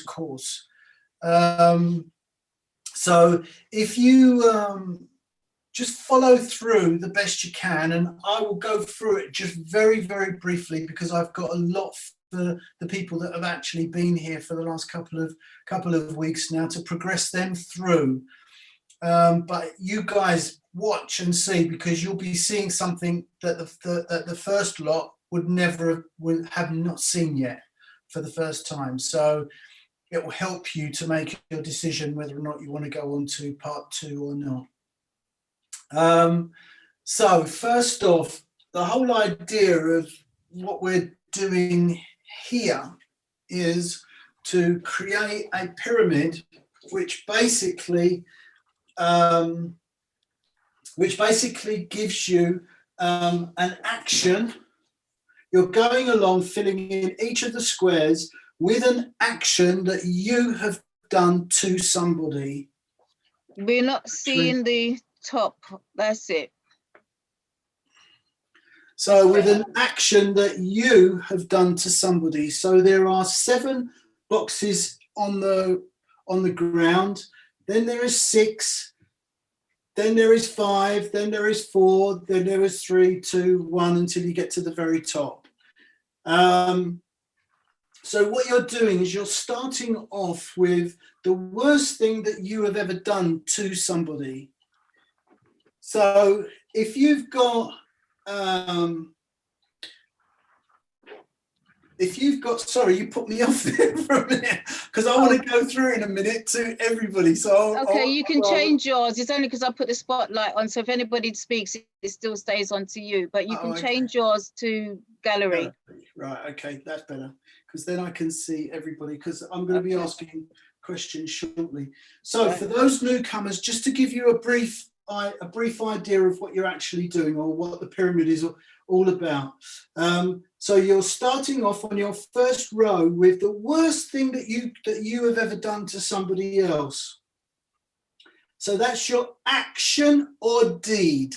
course. So if you just follow through the best you can, and I will go through it just very, very briefly because I've got a lot for the people that have actually been here for the last couple of weeks now to progress them through. But you guys watch and see, because you'll be seeing something that the first lot would have not seen yet for the first time. So it will help you to make your decision whether or not you want to go on to part 2 or not. So first off, the whole idea of what we're doing here is to create a pyramid which basically gives you an action. You're going along filling in each of the squares with an action that you have done to somebody. We're not seeing the top, that's it. So with an action that you have done to somebody. So there are 7 boxes on the ground, then there is 6, then there is 5, then there is 4, then there is 3, 2, 1 until you get to the very top. So what you're doing is you're starting off with the worst thing that you have ever done to somebody. So if you've got, sorry, you put me off there for a minute because I want to go through in a minute to everybody. So you can change yours. It's only because I put the spotlight on. So if anybody speaks, it still stays on to you. But you can change yours to gallery. Right. Okay, that's better because then I can see everybody. Because I'm going to be asking questions shortly. So for those newcomers, just to give you a brief idea of what you're actually doing or what the pyramid is all about. So you're starting off on your first row with the worst thing that you have ever done to somebody else. So that's your action or deed.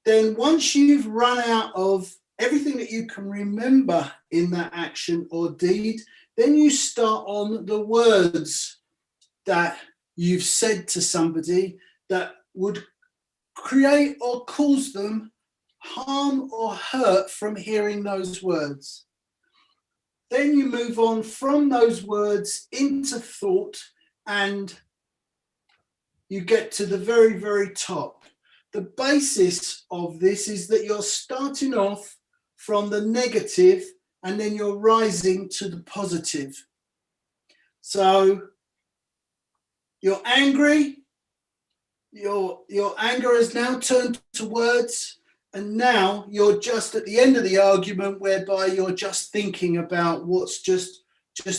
Then once you've run out of everything that you can remember in that action or deed, then you start on the words that you've said to somebody that would create or cause them harm or hurt from hearing those words. Then you move on from those words into thought and you get to the very, very top. The basis of this is that you're starting off from the negative and then you're rising to the positive. So you're angry, your anger has now turned to words, and now you're just at the end of the argument whereby you're just thinking about what's just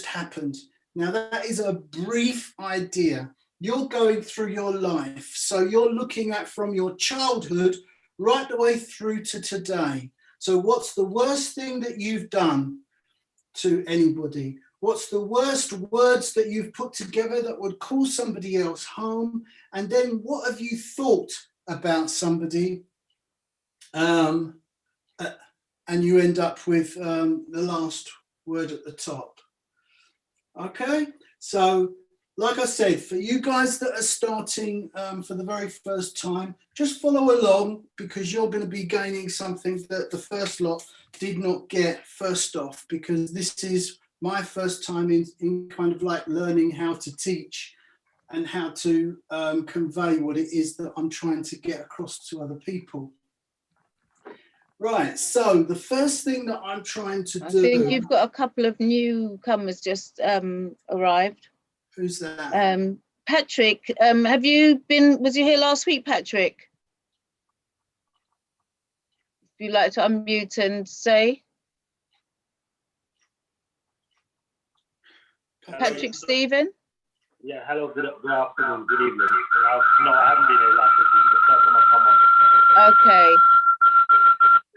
happened. Now that is a brief idea. You're going through your life. So you're looking at from your childhood right the way through to today. So what's the worst thing that you've done to anybody? What's the worst words that you've put together that would cause somebody else harm? And then what have you thought about somebody? And you end up with the last word at the top. Okay, so like I said, for you guys that are starting for the very first time, just follow along because you're going to be gaining something that the first lot did not get first off, because this is my first time in kind of like learning how to teach and how to convey what it is that I'm trying to get across to other people. Right, so the first thing that I'm trying to do... I think you've got a couple of newcomers just arrived. Who's that? Patrick, was you here last week, Patrick? If you'd like to unmute and say. Patrick Stephen? Yeah, hello, good afternoon, good evening. No, I haven't been here last week. It's the first time I've come on. Okay.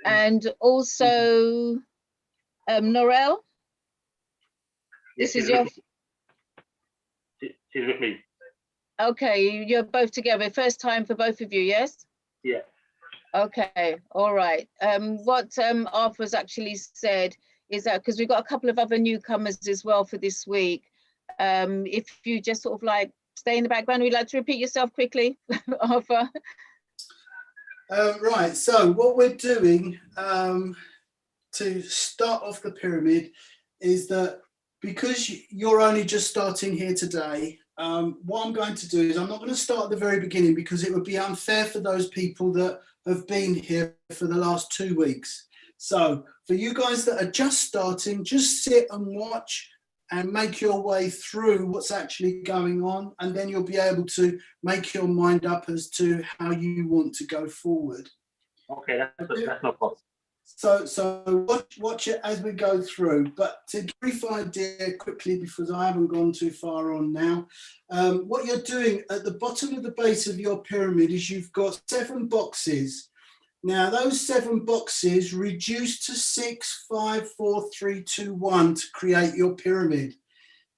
And also, Norel? This is your... She's with me. Okay, you're both together. First time for both of you, yes? Yeah. Okay, all right. What Arthur's actually said is that because we've got a couple of other newcomers as well for this week. If you just sort of like stay in the background, would you like to repeat yourself quickly, Arthur? Right, so what we're doing to start off the pyramid is that because you're only just starting here today, what I'm going to do is I'm not going to start at the very beginning because it would be unfair for those people that have been here for the last 2 weeks. So for you guys that are just starting, just sit and watch and make your way through what's actually going on, and then you'll be able to make your mind up as to how you want to go forward. Okay, that's no problem. So watch it as we go through. But to give a brief idea quickly, because I haven't gone too far on now, what you're doing at the bottom of the base of your pyramid is you've got 7 boxes. Now, those 7 boxes reduce to 6, 5, 4, 3, 2, 1 to create your pyramid.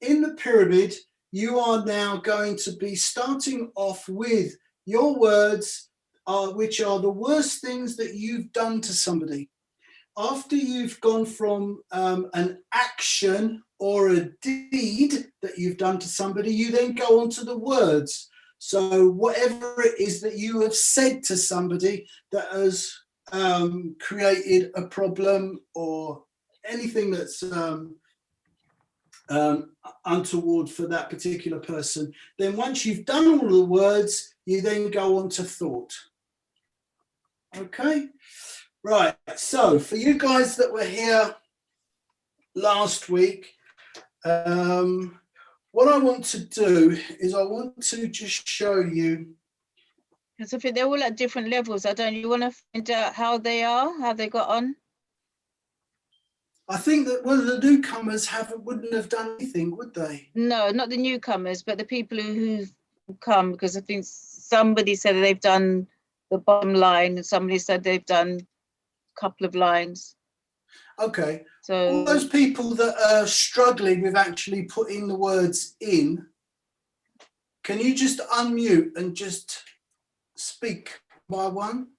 In the pyramid, you are now going to be starting off with your words, which are the worst things that you've done to somebody. After you've gone from an action or a deed that you've done to somebody, you then go on to the words. So whatever it is that you have said to somebody that has created a problem or anything that's untoward for that particular person, then once you've done all the words, you then go on to thought. Okay? Right, so for you guys that were here last week, what I want to do is I want to just show you. Because I think they're all at different levels. You want to find out how they are, how they got on? I think that one of the newcomers wouldn't have done anything, would they? No, not the newcomers, but the people who've come, because I think somebody said they've done the bottom line and somebody said they've done couple of lines. Okay. So all those people that are struggling with actually putting the words in, can you just unmute and just speak by one?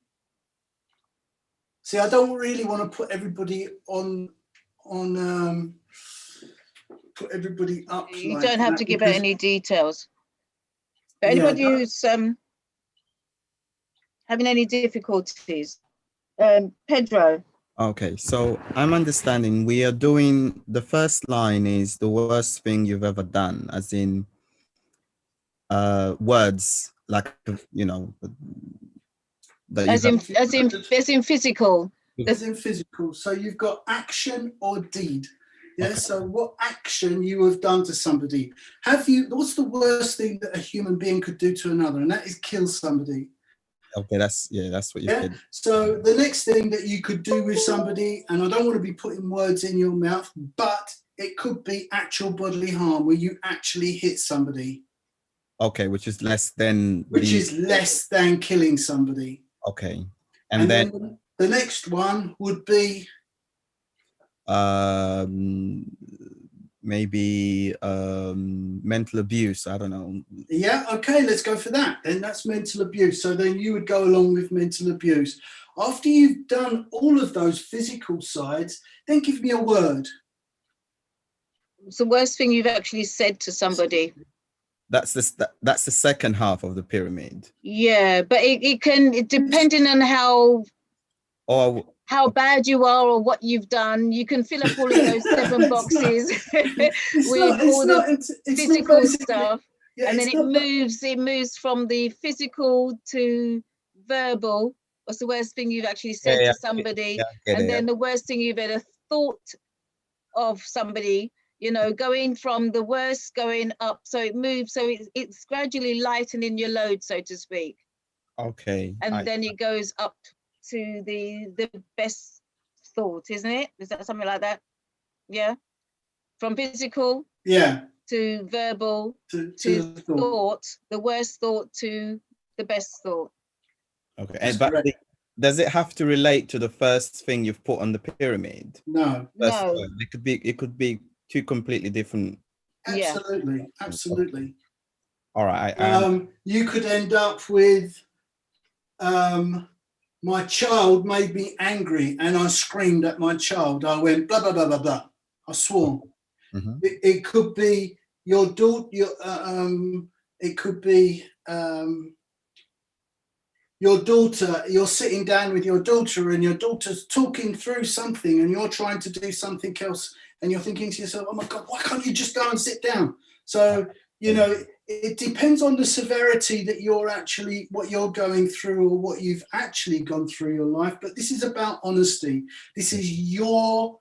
See, I don't really want to put everybody on put everybody up. You like don't have to give out any details. But anybody who's having any difficulties, Pedro. Okay, so I'm understanding we are doing, the first line is the worst thing you've ever done, as in words like, you know, that as in physical. As in physical. So you've got action or deed. Yeah. Okay. So what action you have done to somebody? What's the worst thing that a human being could do to another? And that is kill somebody. Okay, that's what you said. So the next thing that you could do with somebody, and I don't want to be putting words in your mouth, but it could be actual bodily harm where you actually hit somebody. Okay, which is less than killing somebody. Okay. And then the next one would be maybe mental abuse. I don't know. Yeah, okay, let's go for that. Then that's mental abuse. So then you would go along with mental abuse. After you've done all of those physical sides, then give me a word. It's the worst thing you've actually said to somebody. That's the second half of the pyramid. Yeah, but it can, depending on how bad you are or what you've done, you can fill up all of those 7 boxes with all the physical stuff. Yeah, and then it moves from the physical to verbal. What's the worst thing you've actually said to somebody? Then the worst thing you've ever thought of somebody, you know, going from the worst going up. So it moves, so it's gradually lightening your load, so to speak. Okay. And then it goes up to the best thought, isn't it? Is that something like that? Yeah. From physical to verbal to thought, the worst thought to the best thought. Okay. But does it have to relate to the first thing you've put on the pyramid? No. It could be 2 completely different. Absolutely. Absolutely. All right. You could end up with my child made me angry and I screamed at my child. I went blah, blah, blah, blah, blah. I swore. Mhm. It could be your daughter, it could be your daughter, you're sitting down with your daughter and your daughter's talking through something and you're trying to do something else and you're thinking to yourself, oh my God, why can't you just go and sit down? So, you know, it depends on the severity that what you're going through or what you've actually gone through your life. But this is about honesty. This is your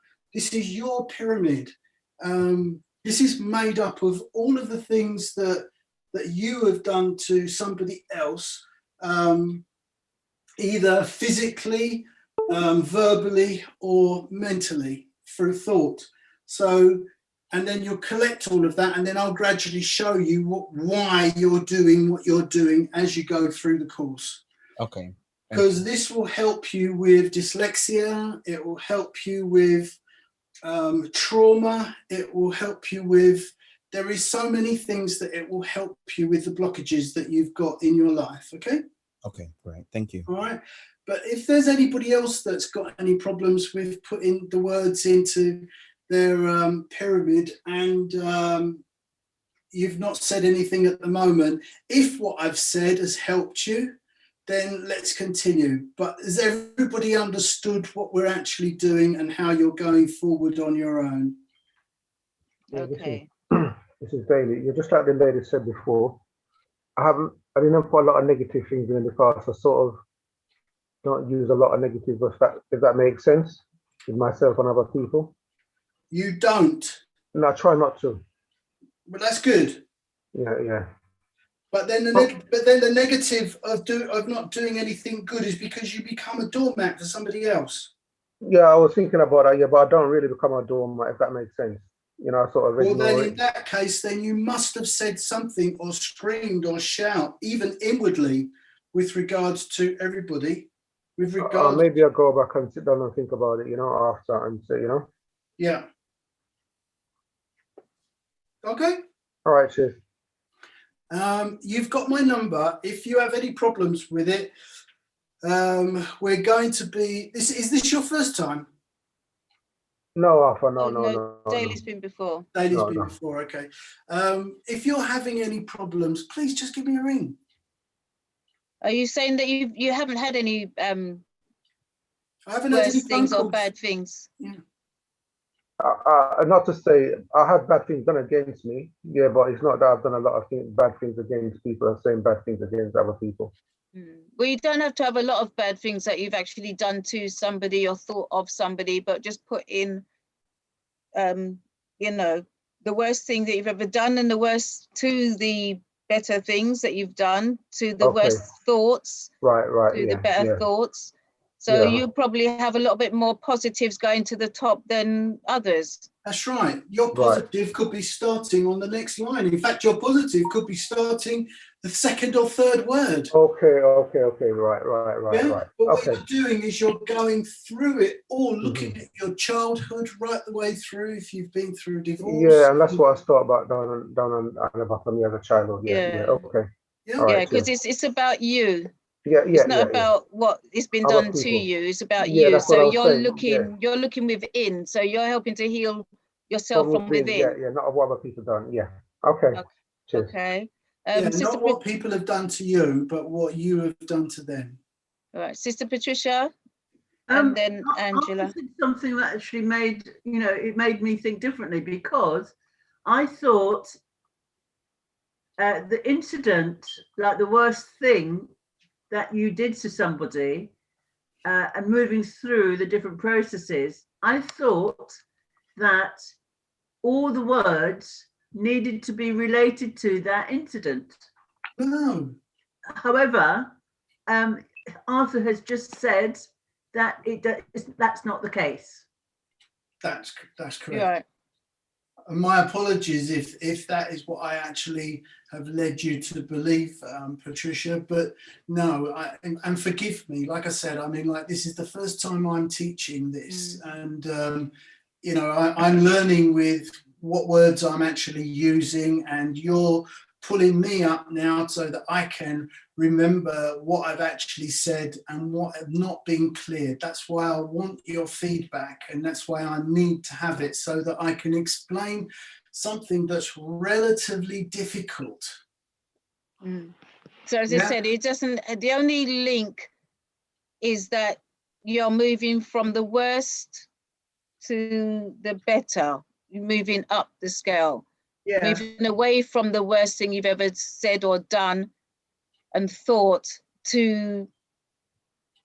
pyramid. This is made up of all of the things that you have done to somebody else, either physically, verbally, or mentally through thought. So, and then you'll collect all of that, and then I'll gradually show you why you're doing what you're doing as you go through the course. Okay. Because this will help you with dyslexia, it will help you with trauma, it will help you with, there is so many things that it will help you with the blockages that you've got in your life, okay? Okay, great. Thank you. All right. But if there's anybody else that's got any problems with putting the words into their pyramid and you've not said anything at the moment, if what I've said has helped you, then let's continue. But has everybody understood what we're actually doing and how you're going forward on your own? Okay. This is Daily. You're just like the lady said before. I didn't put a lot of negative things in the past. I sort of don't use a lot of negative, if that makes sense, with myself and other people. You don't? No, I try not to. But that's good. Yeah. But then the negative of not doing anything good is because you become a doormat for somebody else. Yeah, I was thinking about that, yeah, but I don't really become a doormat, if that makes sense. You know, I sort of Well, ignore then it. in that case, then you must have said something or screamed or shout, even inwardly, with regards to everybody. With regards, maybe I'll go back and sit down and think about it, you know, after and say, you know. Yeah. Okay. All right, cheers. You've got my number. If you have any problems with it, we're going to be. Is this your first time? No, Alpha, no. Daily's been before. Daily's been before. Okay. If you're having any problems, please just give me a ring. Are you saying that you haven't had any I haven't had any worse things or bad things? Yeah. Not to say I had bad things done against me, yeah, but it's not that I've done a lot of bad things against people and saying bad things against other people. Well, you don't have to have a lot of bad things that you've actually done to somebody or thought of somebody, but just put in, you know, the worst thing that you've ever done and the worst to the better things that you've done, to the worst thoughts, right, to the better thoughts. So you probably have a little bit more positives going to the top than others. That's right. Your positive could be starting on the next line. In fact, your positive could be starting the second or third word. Okay. Right. But what you're doing is you're going through it all, looking at your childhood right the way through, if you've been through divorce. Yeah, and that's what I thought about down on the bottom as a child. Yeah. Okay. Yeah, because it's about you. Yeah. It's not about what has been done to you. It's about you. So you're looking within. So you're helping to heal yourself from within. Yeah. Not what other people done. Yeah. Okay. Cheers. Okay. Not what people have done to you, but what you have done to them. All right, Sister Patricia, and then Angela. I said something that actually made me think differently, because I thought the incident, like the worst thing that you did to somebody, and moving through the different processes, I thought that all the words needed to be related to that incident. No. However, Arthur has just said that that's not the case. That's correct. Right. And my apologies if that is what I actually have led you to believe, Patricia, but no, and forgive me. Like I said, I mean, like, this is the first time I'm teaching this, and I'm learning with what words I'm actually using, and you're pulling me up now so that I can remember what I've actually said and what have not been cleared. That's why I want your feedback, and that's why I need to have it so that I can explain something that's relatively difficult. So as I said, it doesn't, the only link is that you're moving from the worst to the better. You're moving up the scale. Yeah. Moving away from the worst thing you've ever said or done and thought to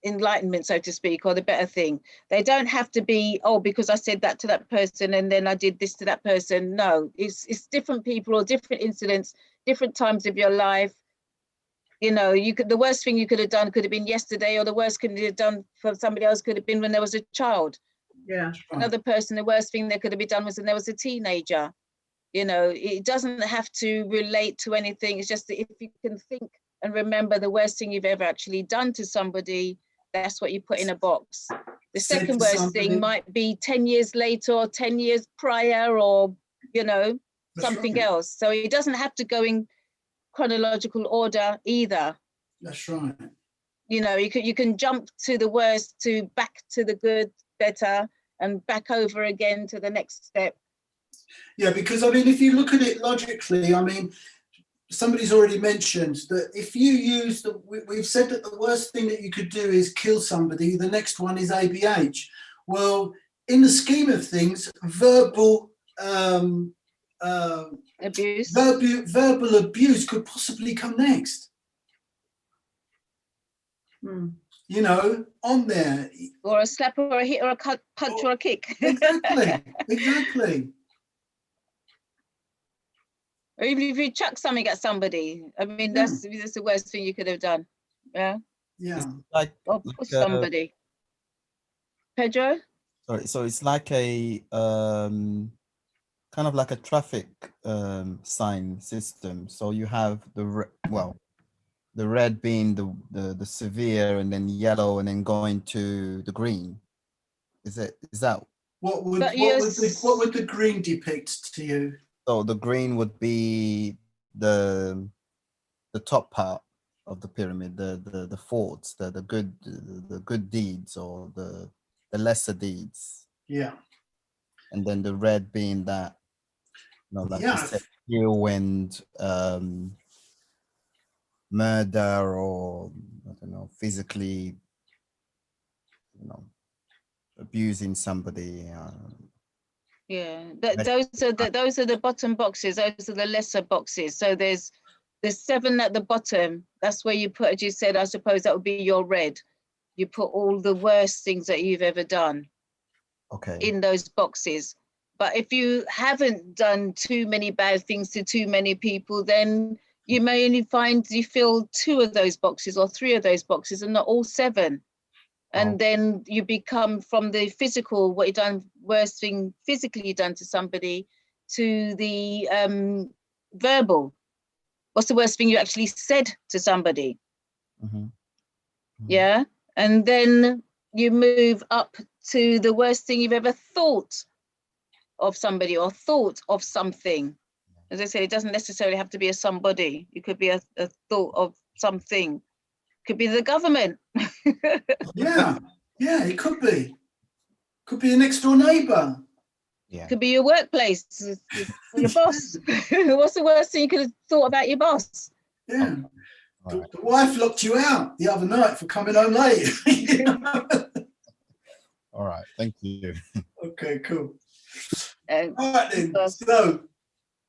enlightenment, so to speak, or the better thing. They don't have to be, oh, because I said that to that person and then I did this to that person. No, it's different people or different incidents, different times of your life. You know, you could, the worst thing you could have done could have been yesterday, or the worst could have done for somebody else could have been when there was a child. Yeah. Another person, the worst thing that could have been done was when there was a teenager. You know, it doesn't have to relate to anything. It's just that if you can think and remember the worst thing you've ever actually done to somebody, that's what you put in a box. The second worst thing might be 10 years later or 10 years prior, or, you know, something else. So it doesn't have to go in chronological order either. That's right. You know, you can jump to the worst to back to the good, better, and back over again to the next step. Yeah, because I mean, if you look at it logically, I mean, somebody's already mentioned that if you use the, we've said that the worst thing that you could do is kill somebody. The next one is ABH. Well, in the scheme of things, verbal abuse, verbal abuse could possibly come next. You know, on there, or a slap, or a hit, or a punch, or a kick. Exactly. Or even if you chuck something at somebody, I mean, that's the worst thing you could have done. Yeah. Yeah. Like, or somebody. Pedro? Sorry, so it's like a kind of like a traffic sign system. So you have the the red being the severe, and then yellow, and then going to the green. Is that what would the green depict to you? So the green would be the top part of the pyramid, the forts, the good deeds, or the lesser deeds. Yeah. And then the red being that, you know, like you said, kill and murder, or I don't know, physically, you know, abusing somebody. Yeah, those are the bottom boxes. Those are the lesser boxes. So there's 7 at the bottom. That's where you put, as you said, I suppose that would be your red. You put all the worst things that you've ever done. Okay. In those boxes. But if you haven't done too many bad things to too many people, then you may only find you fill 2 of those boxes or 3 of those boxes, and not all 7. And then you become from the physical, what you've done, worst thing physically you've done to somebody, to the verbal. What's the worst thing you actually said to somebody? Yeah. And then you move up to the worst thing you've ever thought of somebody or thought of something. As I said, it doesn't necessarily have to be a somebody. It could be a thought of something. Could be the government. Yeah, it could be. Could be a next door neighbour. Yeah. Could be your workplace, your boss. What's the worst thing you could have thought about your boss? Yeah. The wife locked you out the other night for coming home late. All right, thank you. Okay, cool. All right then. So,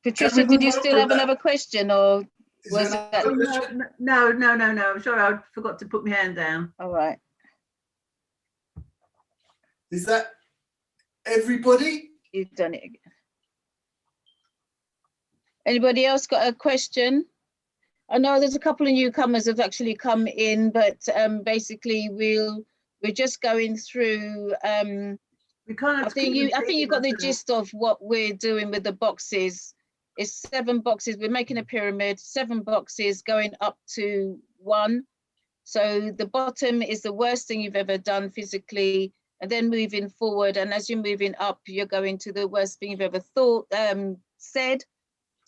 Patricia, did you still have another question, or was that? No. I'm sorry, I forgot to put my hand down. All right. Is that everybody? You've done it again. Anybody else got a question? I know there's a couple of newcomers have actually come in, but basically we're just going through. We can't. I think you got the gist of what we're doing with the boxes. It's 7 boxes. We're making a pyramid, 7 boxes going up to 1. So the bottom is the worst thing you've ever done physically, and then moving forward. And as you're moving up, you're going to the worst thing you've ever thought, said,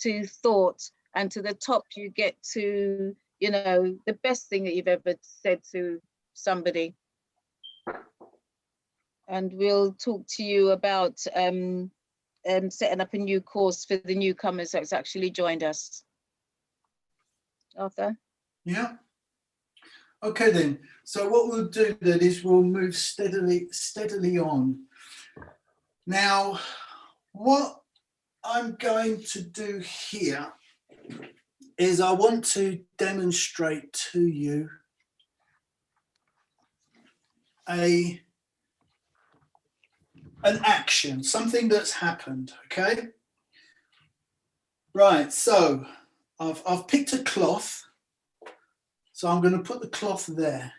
to thought, and to the top you get to, you know, the best thing that you've ever said to somebody. And we'll talk to you about setting up a new course for the newcomers that's actually joined us. Arthur? Yeah. Okay then. So what we'll do then is we'll move steadily on. Now, what I'm going to do here is I want to demonstrate to you an action, something that's happened, okay? Right, so I've picked a cloth, so I'm going to put the cloth there.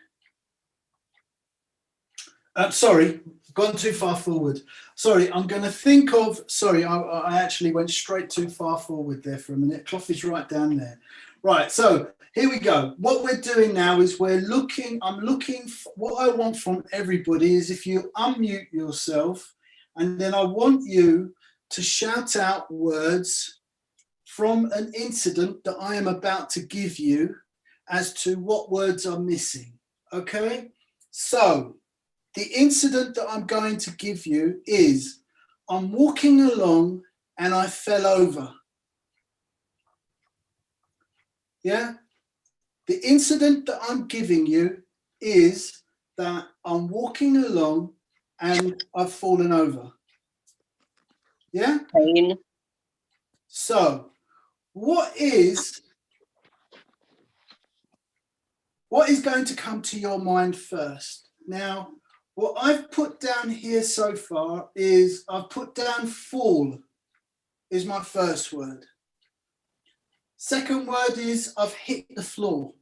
Sorry, gone too far forward. Sorry, I'm going to think of, sorry, I actually went straight too far forward there for a minute. Cloth is right down there. Right, so here we go. What we're doing now is I'm looking, what I want from everybody is if you unmute yourself, and then I want you to shout out words from an incident that I am about to give you as to what words are missing, okay? So, the incident that I'm going to give you is, I'm walking along and I fell over. Yeah? The incident that I'm giving you is that I'm walking along and I've fallen over. Yeah? Pain. So, what is going to come to your mind first? Now, what I've put down here so far is I've put down fall is my first word. Second word is I've hit the floor.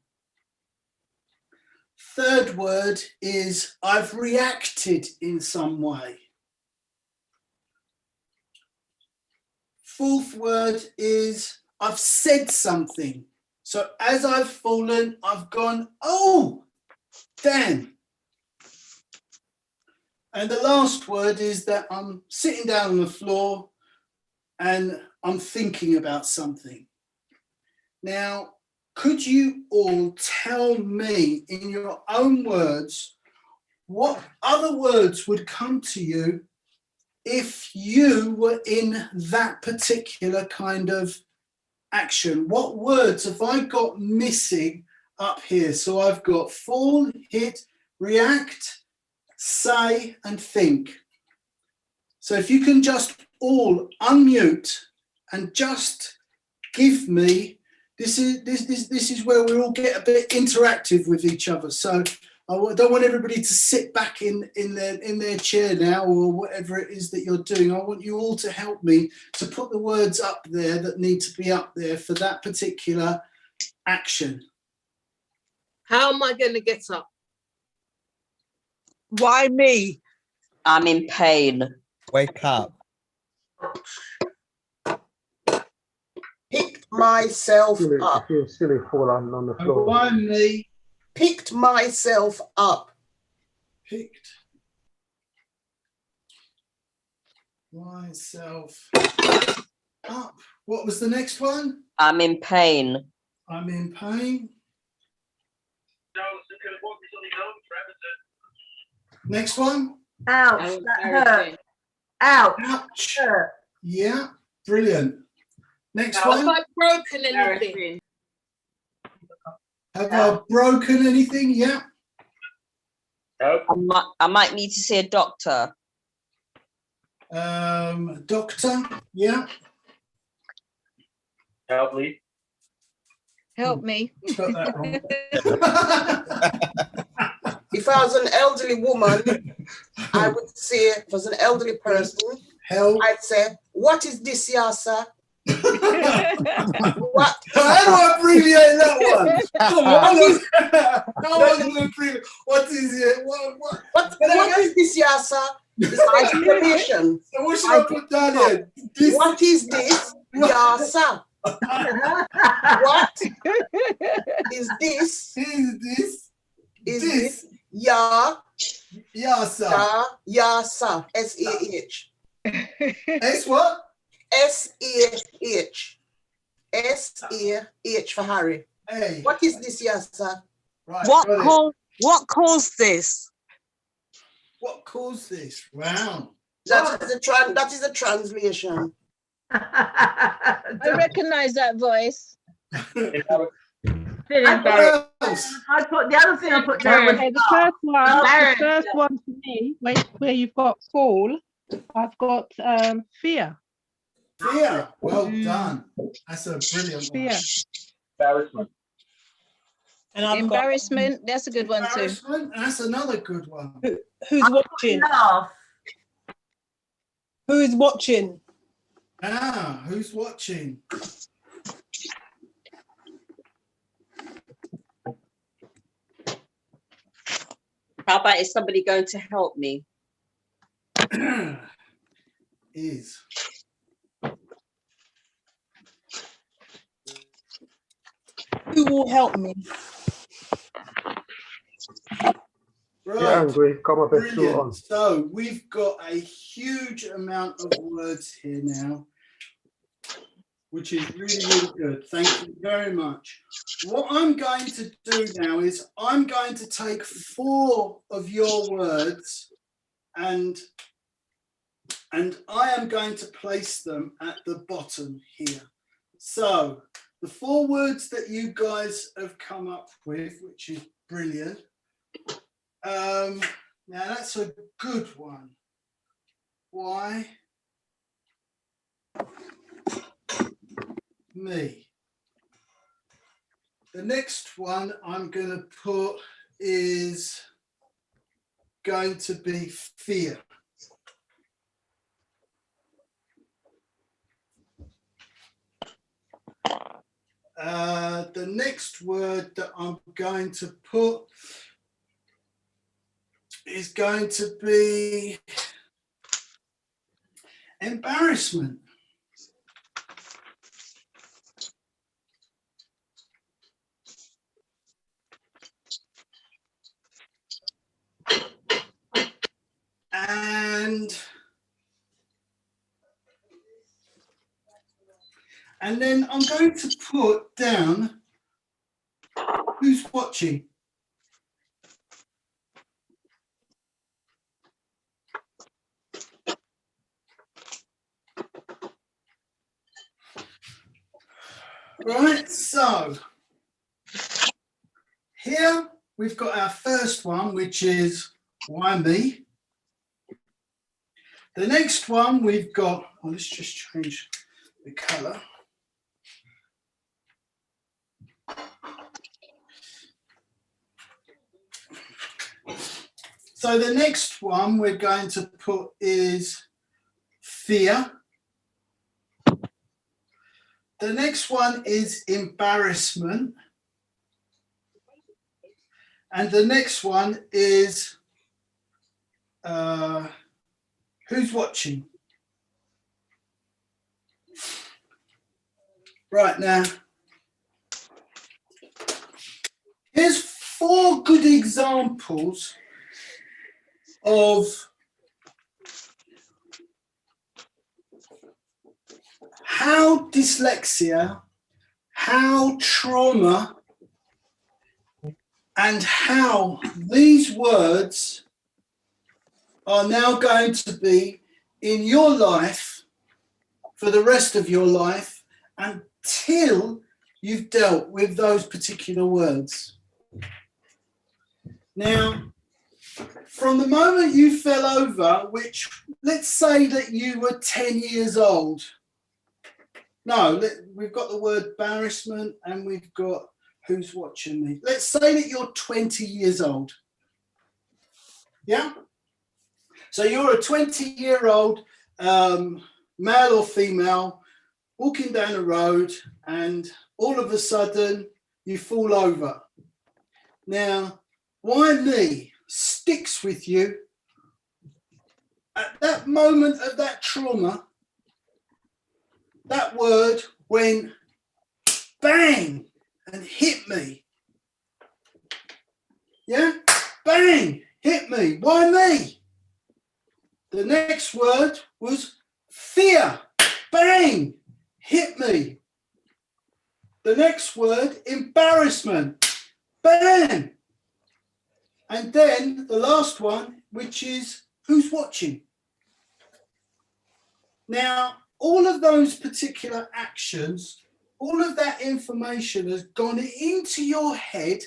Third word is I've reacted in some way. Fourth word is I've said something. So as I've fallen, I've gone, oh, damn. And the last word is that I'm sitting down on the floor and I'm thinking about something. Now, could you all tell me in your own words what other words would come to you if you were in that particular kind of action? What words have I got missing up here? So I've got fall, hit, react, say and think. So if you can just all unmute and just give me, this is where we all get a bit interactive with each other. So I don't want everybody to sit back in their chair now or whatever it is that you're doing. I want you all to help me to put the words up there that need to be up there for that particular action. How am I going to get up? Why me? I'm in pain. Wake up. Picked myself up. I feel silly falling on the floor. Why me? Picked myself up. Picked myself up. What was the next one? I'm in pain. I'm in pain. Next one. Ouch, that hurt. Ouch. Ouch. Hurt. Yeah, brilliant. Next Have one. I broken anything? Have I broken anything? Yeah. Help. I might need to see a doctor. Doctor. Yeah. Help, please. Help me. Got that wrong. If I was an elderly woman, I would say, if I was an elderly person, Help. I'd say, what is this, here, sir? What? How do I abbreviate that one? How do I abbreviate? What is it? What is this, here, sir? It's explanation. So what should I put down here? This, What is this, yeah, sir? What is this? is Is this? this, yeah, Yeah, sir. yeah, sir? S-A-H. S what? S-A-H. S-A-H for Harry. Hey. What is this, yes, sir? Right. What caused this? What caused this? Wow. That is a translation. I recognize that voice. I put the other thing I put down was Okay, the first one for me, where you've got fall, I've got fear. Fear. Well done. That's a brilliant Fear. Embarrassment. And I've Embarrassment. That's a good one too. Embarrassment. That's another good one. Who's watching? laugh. Who's watching? Ah, who's watching? How about is somebody going to help me? Is. Who will help me? Right. Yeah, Angry. Come up and shoot Brilliant. on. So we've got a huge amount of words here now, which is really, really good. Thank you very much. What I'm going to do now is I'm going to take 4 of your words and I am going to place them at the bottom here. So the 4 words that you guys have come up with, which is brilliant. Now that's a good one. Why? Me. The next one I'm going to put is going to be fear. The next word that I'm going to put is going to be embarrassment. And then I'm going to put down who's watching. Right, so here we've got our first one, which is why me. The next one we've got, well, let's just change the colour. So the next one we're going to put is fear. The next one is embarrassment. And the next one is who's watching? Right, now, here's 4 good examples of how dyslexia, how trauma, and how these words are now going to be in your life for the rest of your life until you've dealt with those particular words. Now, from the moment you fell over, which let's say that you were 10 years old. No, we've got the word embarrassment and we've got who's watching me. Let's say that you're 20 years old. Yeah? So you're a 20-year-old male or female walking down the road and all of a sudden you fall over. Now, why me sticks with you at that moment of that trauma. That word went bang and hit me. Yeah, bang, hit me. Why me? The next word was fear. Bang, hit me. The next word, embarrassment. Bam! And then the last one, which is who's watching. Now, all of those particular actions, all of that information has gone into your head,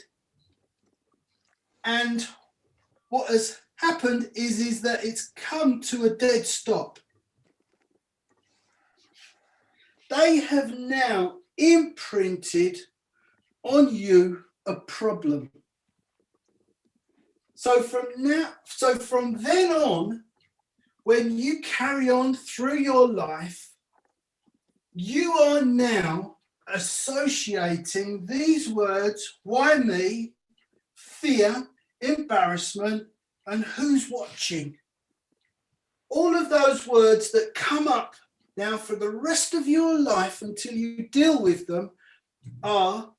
and what has happened is that it's come to a dead stop. They have now imprinted on you a problem. So from then on, when you carry on through your life, you are now associating these words, why me, fear, embarrassment, and who's watching. All of those words that come up now for the rest of your life until you deal with them are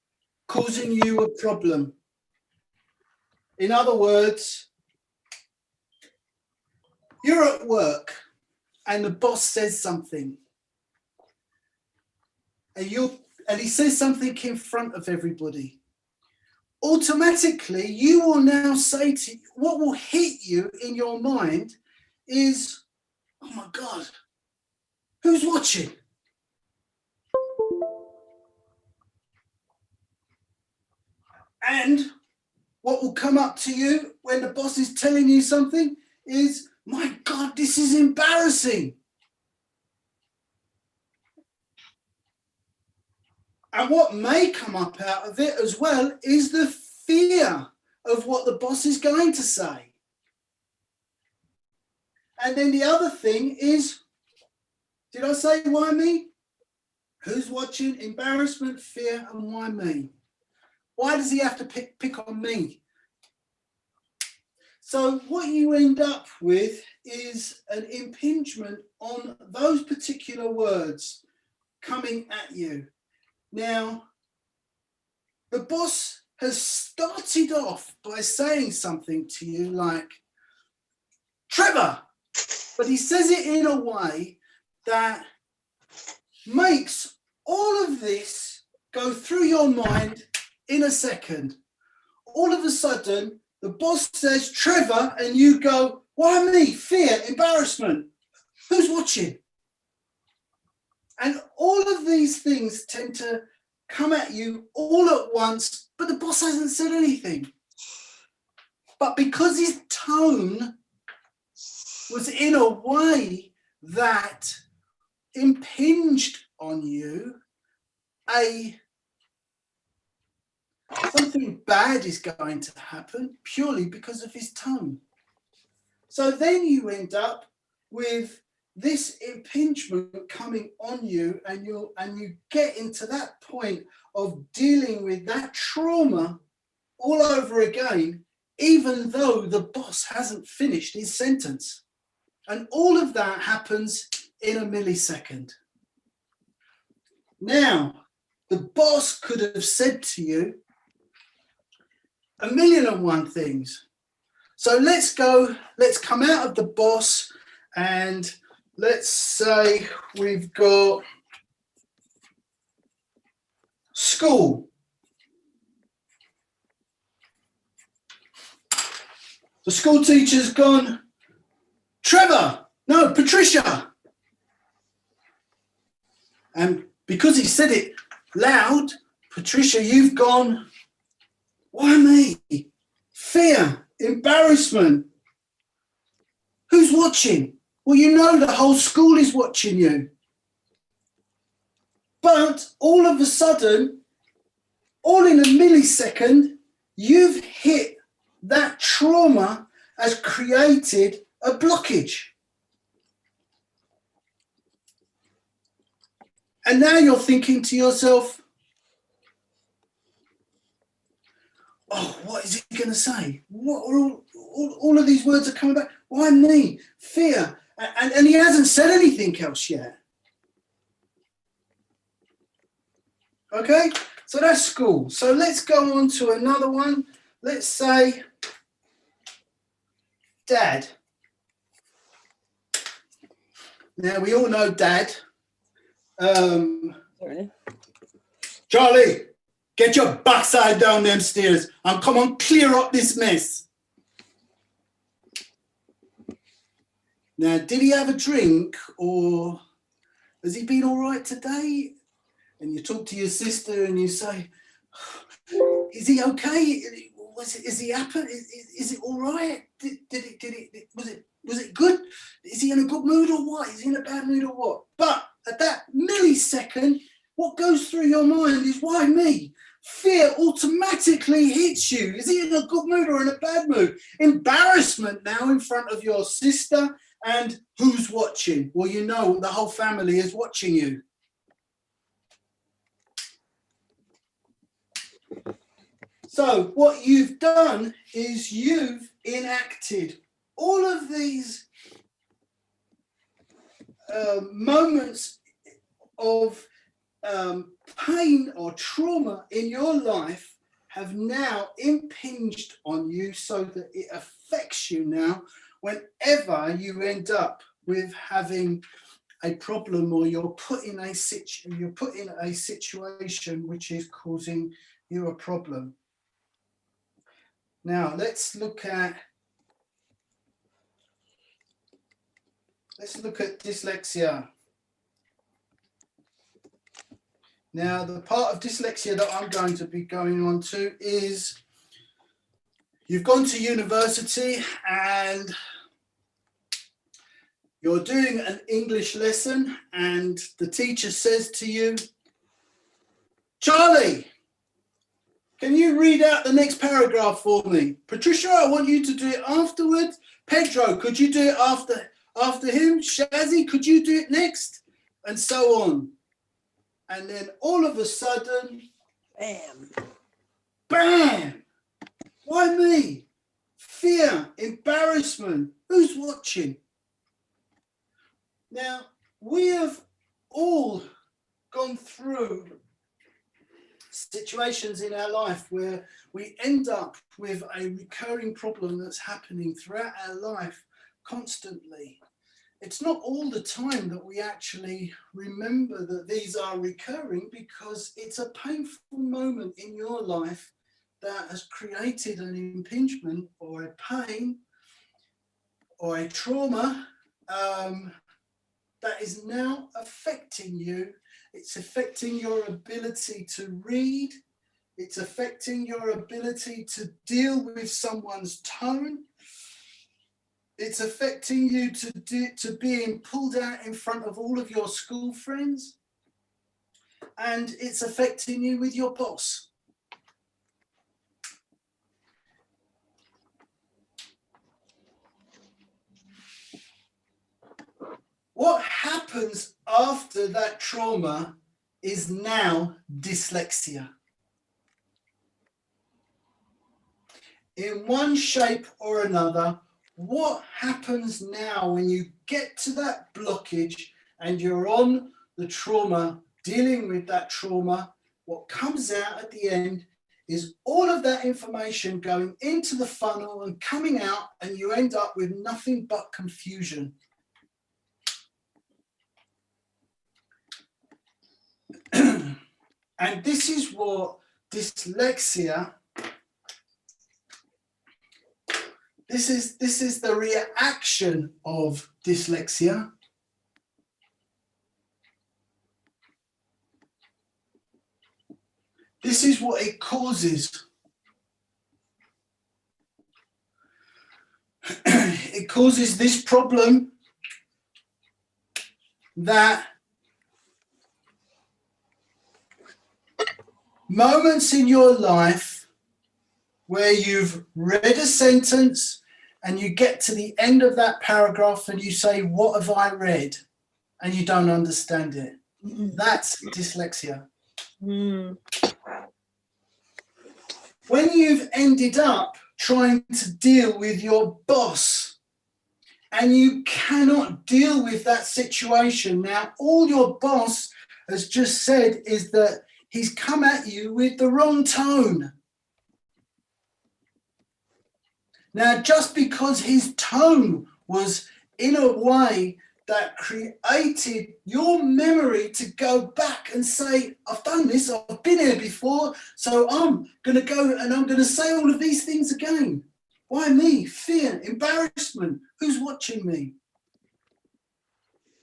causing you a problem. In other words, you're at work and the boss says something, and he says something in front of everybody. Automatically, you will now say to what will hit you in your mind is, oh my God, who's watching? And what will come up to you when the boss is telling you something is, my God, this is embarrassing. And what may come up out of it as well is the fear of what the boss is going to say. And then the other thing is, did I say why me? Who's watching? Embarrassment, fear, and why me? Why does he have to pick on me? So what you end up with is an impingement on those particular words coming at you. Now, the boss has started off by saying something to you like, Trevor, but he says it in a way that makes all of this go through your mind in a second. All of a sudden, the boss says, Trevor, and you go, why me? Fear, embarrassment. Who's watching? And all of these things tend to come at you all at once, but the boss hasn't said anything. But because his tone was in a way that impinged on you, something bad is going to happen purely because of his tone. So then you end up with this impingement coming on you, and you get into that point of dealing with that trauma all over again, even though the boss hasn't finished his sentence. And all of that happens in a millisecond. Now, the boss could have said to you 1,000,001 things. So let's come out of the boss, and let's say we've got school. The school teacher's gone, Patricia. And because he said it loud, Patricia, you've gone, why me? Fear, embarrassment. Who's watching? Well, you know the whole school is watching you. But all of a sudden, all in a millisecond, you've hit that trauma has created a blockage. And now you're thinking to yourself, oh, what is he going to say? What are all of these words are coming back. Why me? Fear. And he hasn't said anything else yet. Okay, so that's school. So let's go on to another one. Let's say dad. Now we all know dad. Charlie, get your backside down them stairs and come on, clear up this mess. Now, did he have a drink or has he been all right today? And you talk to your sister and you say, is he okay? Is he happy? Is it all right? Was it good? Is he in a good mood or what? Is he in a bad mood or what? But at that millisecond, what goes through your mind is, why me? Fear automatically hits you. Is he in a good mood or in a bad mood? Embarrassment now in front of your sister, and who's watching? Well, you know the whole family is watching you. So what you've done is you've enacted all of these moments of pain or trauma in your life have now impinged on you so that it affects you now whenever you end up with having a problem or you're put in a situation which is causing you a problem. Now let's look at dyslexia. Now, the part of dyslexia that I'm going to be going on to is you've gone to university and you're doing an English lesson and the teacher says to you, Charlie, can you read out the next paragraph for me? Patricia, I want you to do it afterwards. Pedro, could you do it after him? Shazzy, could you do it next? And so on. And then all of a sudden, bam, bam. Why me? Fear, embarrassment. Who's watching? Now, we have all gone through situations in our life where we end up with a recurring problem that's happening throughout our life constantly. It's not all the time that we actually remember that these are recurring, because it's a painful moment in your life that has created an impingement or a pain or a trauma that is now affecting you. It's affecting your ability to read. It's affecting your ability to deal with someone's tone. It's affecting you to being pulled out in front of all of your school friends. And it's affecting you with your boss. What happens after that trauma is now dyslexia. In one shape or another, what happens now when you get to that blockage and you're on the trauma, dealing with that trauma, what comes out at the end is all of that information going into the funnel and coming out, and you end up with nothing but confusion. And this is what dyslexia, this is the reaction of dyslexia. This is what it causes. It causes this problem that moments in your life where you've read a sentence and you get to the end of that paragraph and you say, what have I read? And you don't understand it. That's dyslexia. When you've ended up trying to deal with your boss and you cannot deal with that situation, now all your boss has just said is that he's come at you with the wrong tone. Now, just because his tone was in a way that created your memory to go back and say, I've done this, I've been here before, so I'm going to go and I'm going to say all of these things again. Why me? Fear, embarrassment. Who's watching me?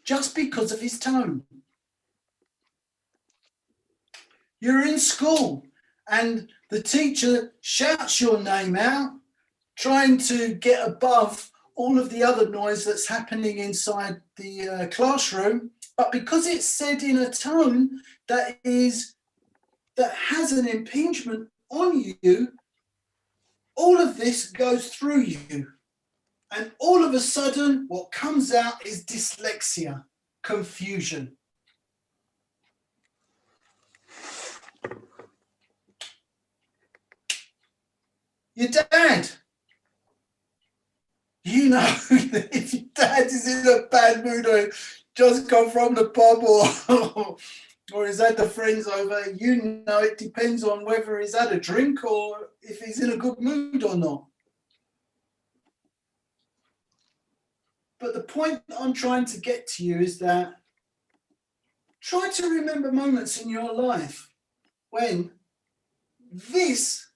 Just because of his tone. You're in school and the teacher shouts your name out, trying to get above all of the other noise that's happening inside the classroom, but because it's said in a tone that has an impingement on you, all of this goes through you. And all of a sudden, what comes out is dyslexia, confusion. Your dad. You know that if your dad is in a bad mood or just come from the pub or is at the friends over, you know it depends on whether he's had a drink or if he's in a good mood or not. But the point that I'm trying to get to you is that try to remember moments in your life when this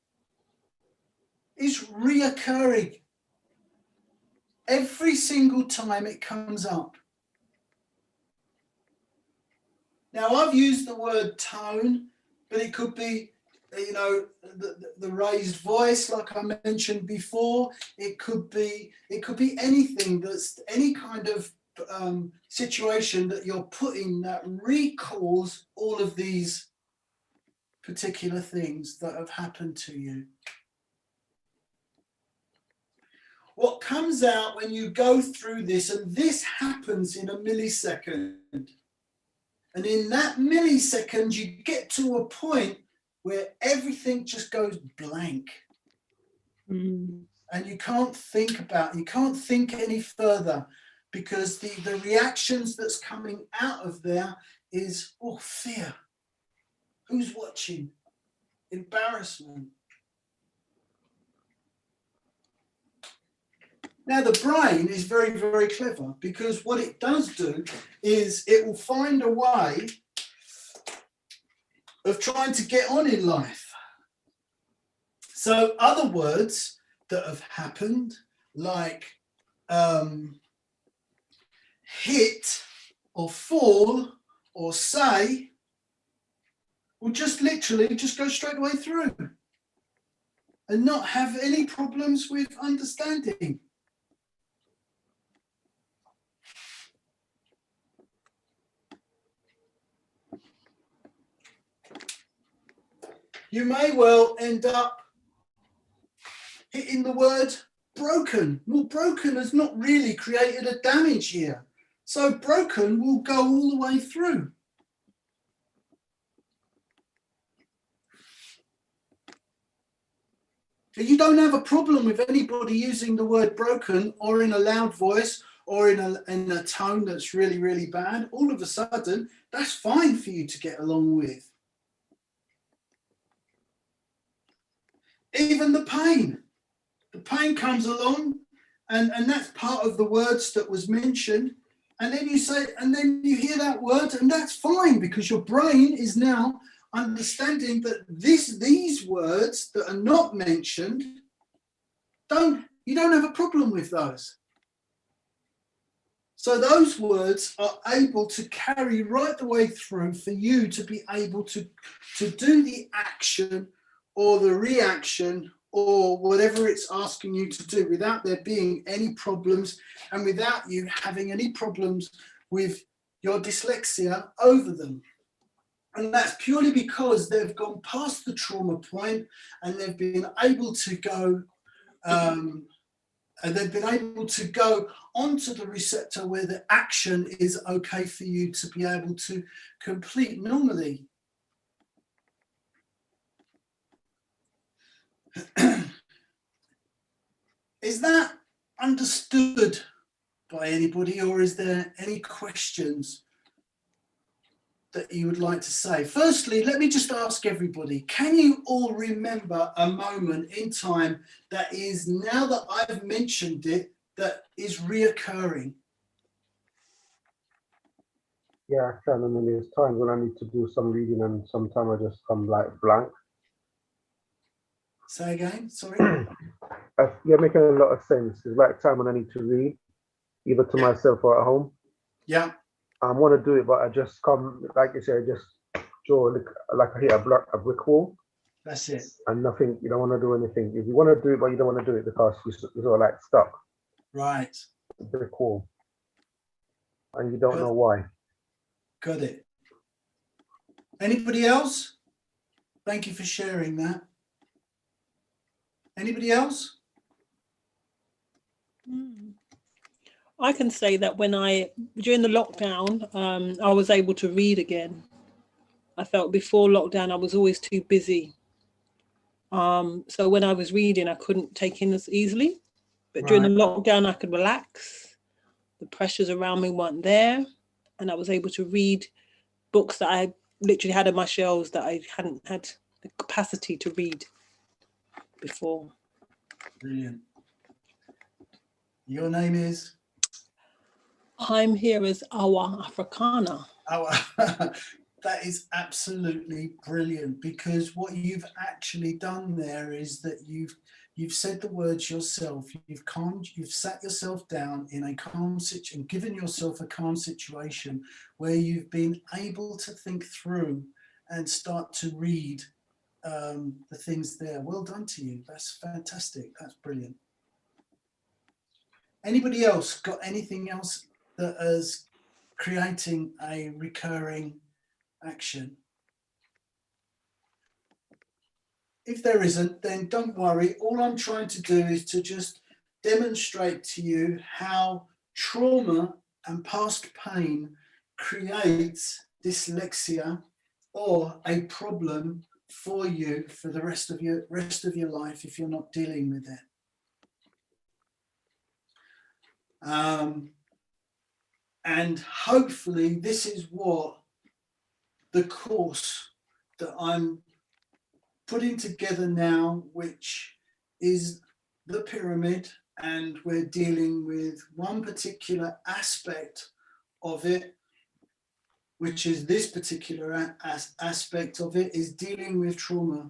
is reoccurring. Every single time it comes up. Now, I've used the word tone, but it could be, you know, the raised voice, like I mentioned before. It could be anything that's any kind of situation that you're put in that recalls all of these particular things that have happened to you. What comes out when you go through this, and this happens in a millisecond, and in that millisecond, you get to a point where everything just goes blank. And you can't think any further, because the reactions that's coming out of there is, oh, fear. Who's watching? Embarrassment. Now, the brain is very, very clever, because what it does do is it will find a way of trying to get on in life. So other words that have happened, like hit or fall or say, will just literally just go straight away through and not have any problems with understanding. You may well end up hitting the word broken. Well, broken has not really created a damage here. So broken will go all the way through. So you don't have a problem with anybody using the word broken or in a loud voice or in a tone that's really, really bad. All of a sudden, that's fine for you to get along with. Even the pain comes along, and that's part of the words that was mentioned. And then you say, and then you hear that word, and that's fine, because your brain is now understanding that these words that are not mentioned, you don't have a problem with those. So those words are able to carry right the way through for you to be able to do the action or the reaction or whatever it's asking you to do without there being any problems and without you having any problems with your dyslexia over them. And that's purely because they've gone past the trauma point and they've been able to go onto the receptor where the action is okay for you to be able to complete normally. Is that understood by anybody, or is there any questions that you would like to say? Firstly, let me just ask everybody, can you all remember a moment in time that is, now that I've mentioned it, that is reoccurring? Yeah, I can. And then there's times when I need to do some reading, and sometimes I just come like blank. Say again, sorry. You're making a lot of sense. There's like time when I need to read, either to myself or at home. Yeah. I want to do it, but I just come, like you said, I just draw like I hit a brick wall. That's it. And nothing, you don't want to do anything. If you want to do it, but you don't want to do it because you're sort of like stuck. Right. Brick wall. And you don't know why. Got it. Anybody else? Thank you for sharing that. Anybody else? I can say that during the lockdown, I was able to read again. I felt before lockdown, I was always too busy. So when I was reading, I couldn't take in as easily. But during the lockdown, I could relax. The pressures around me weren't there. And I was able to read books that I literally had on my shelves that I hadn't had the capacity to read before. Brilliant. Your name is? I'm here as Awa Africana. That is absolutely brilliant, because what you've actually done there is that you've said the words yourself. You've sat yourself down in a calm situation and given yourself a calm situation where you've been able to think through and start to read the things there. Well done to you. That's fantastic. That's brilliant. Anybody else got anything else that is creating a recurring action? If there isn't, then don't worry. All I'm trying to do is to just demonstrate to you how trauma and past pain creates dyslexia or a problem for you for the rest of your life if you're not dealing with it. And hopefully this is what the course that I'm putting together now, which is the pyramid, and we're dealing with one particular aspect of it, which is this particular aspect of it, is dealing with trauma,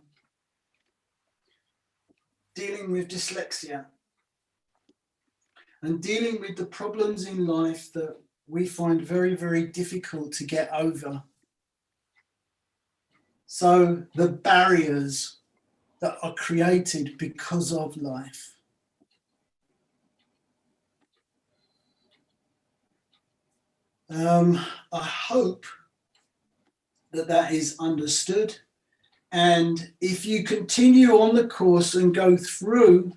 dealing with dyslexia, and dealing with the problems in life that we find very, very difficult to get over. So the barriers that are created because of life. I hope that that is understood. And if you continue on the course and go through,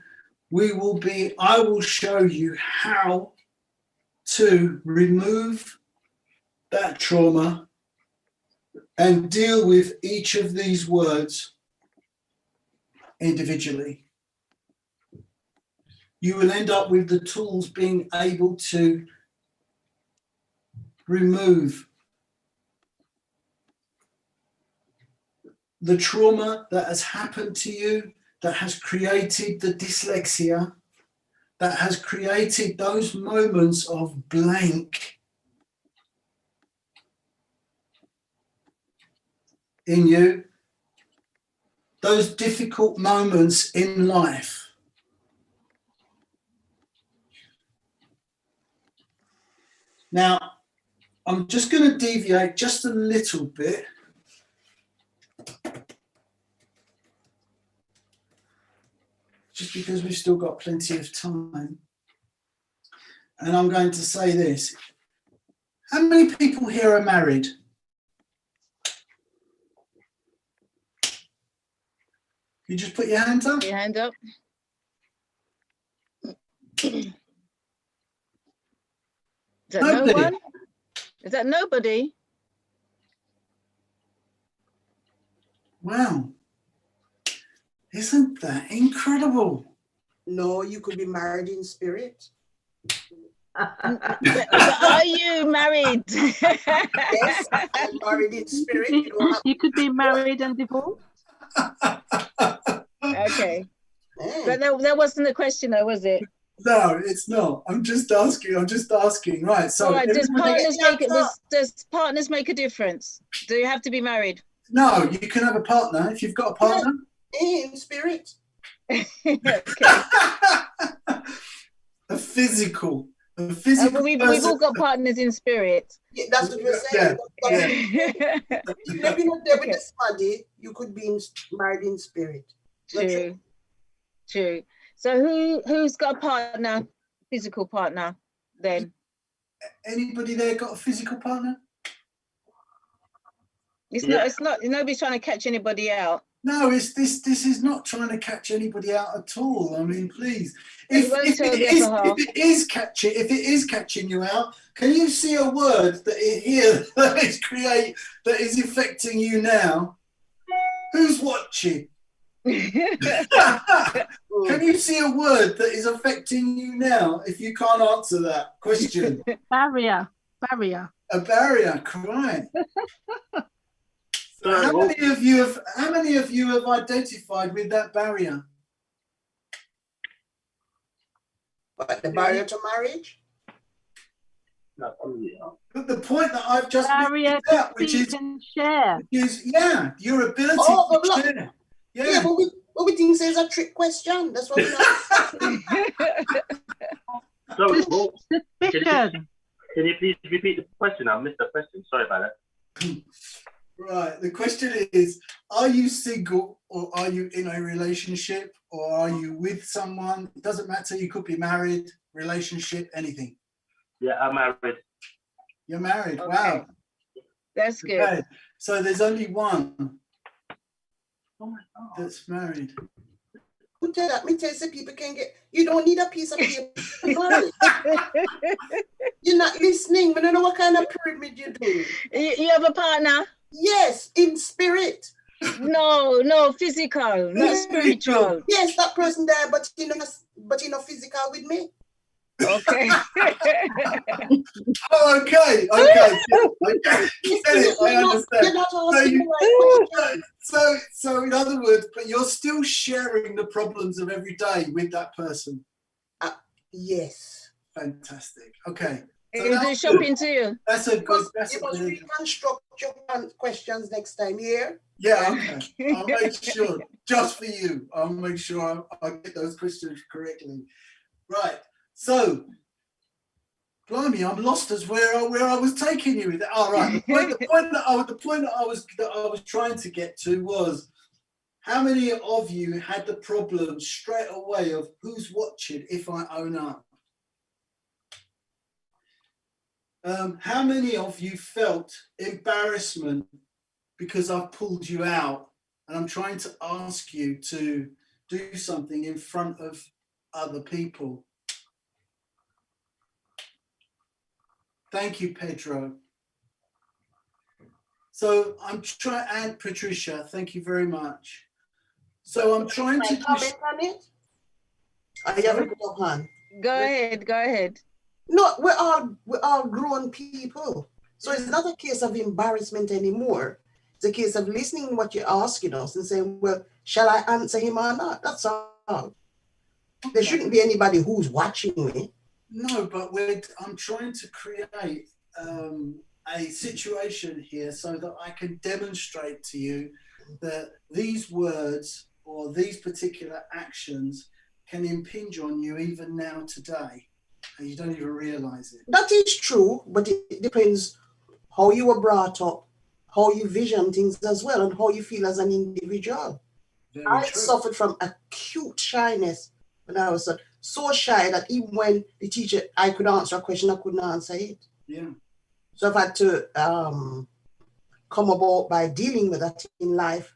I will show you how to remove that trauma and deal with each of these words individually. You will end up with the tools being able to remove the trauma that has happened to you, that has created the dyslexia, that has created those moments of blank in you, those difficult moments in life. Now, I'm just going to deviate just a little bit. Just because we've still got plenty of time. And I'm going to say this. How many people here are married? You just put your hand up? Your hand up. Is that nobody? No one? Is that nobody? Wow. Isn't that incredible? No, you could be married in spirit. But are you married? Yes, I'm married in spirit. You could be married and divorced. Okay. But that wasn't the question though, was it? No, it's not. I'm just asking. Right. So, all right, does partners make a difference? Do you have to be married? No, you can have a partner if you've got a partner. In spirit. A physical we've all got partners in spirit. Yeah, that's what we're saying. Yeah. If you're not there with this body, you could be married in spirit. True. So who's got a partner, physical partner then? Anybody there got a physical partner? It's not nobody's trying to catch anybody out. No, this is not trying to catch anybody out at all. I mean, please. If it is catching you out, can you see a word that is affecting you now? Who's watching? Can you see a word that is affecting you now if you can't answer that question? Barrier. A barrier, right. So how many of you have identified with that barrier? What, the barrier to marriage? But the point that I've just barrier made out, which is share. Your ability to share. Yeah, but we think says a trick question. That's what we know. Can you please repeat the question? I missed the question. Sorry about that. Right. The question is, are you single or are you in a relationship or are you with someone? It doesn't matter. You could be married, relationship, anything. Yeah, I'm married. You're married. Okay. Wow. That's good. Okay. So there's only one that's married. Who tell that? Me tell you, people can get. You don't need a piece of paper. You're not listening. We don't know what kind of pyramid you do. You have a partner? Yes, in spirit. No, physical, not spiritual. Yes, that person there, but you know physical with me. Okay. Oh, okay. I understand. You're not asking the right question. So in other words, but you're still sharing the problems of every day with that person. Yes. Fantastic. Okay. So you do shopping too. That's a good. You must reconstruct your questions next time. Here. Yeah. Okay. I'll make sure just for you. I'll make sure I get those questions correctly. Right. So, blimey, I'm lost as where I was taking you with it. All right. The point that I was trying to get to was, how many of you had the problem straight away of who's watching if I own up? How many of you felt embarrassment because I've pulled you out and I'm trying to ask you to do something in front of other people? Thank you, Pedro. So I'm trying, and Patricia, thank you very much. So I'm trying to comment on it. I have a good hand. Go ahead. No, we're all grown people. So it's not a case of embarrassment anymore. It's a case of listening to what you're asking us and saying, well, shall I answer him or not? That's all. Okay. There shouldn't be anybody who's watching me. No, but I'm trying to create a situation here so that I can demonstrate to you that these words or these particular actions can impinge on you even now today. And you don't even realize it. That is true, but it depends how you were brought up, how you vision things as well, and how you feel as an individual. I suffered from acute shyness when I was so shy that even when the teacher, I could answer a question, I couldn't answer it. Yeah. So I've had to come about by dealing with that in life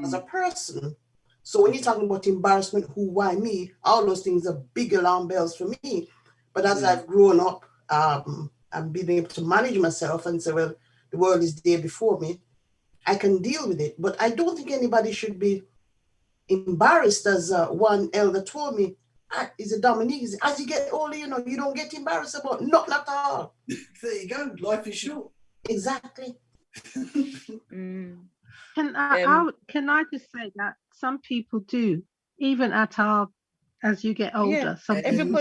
as a person. So when you're talking about embarrassment, who, why, me, all those things are big alarm bells for me. But as I've grown up and been able to manage myself and say, well, the world is there before me, I can deal with it. But I don't think anybody should be embarrassed, as one elder told me. Is it Dominique? As you get older, you don't get embarrassed about nothing at all. There you go. Life is short. Exactly. Can I just say that some people do, even at our as you get older. Yeah, Some people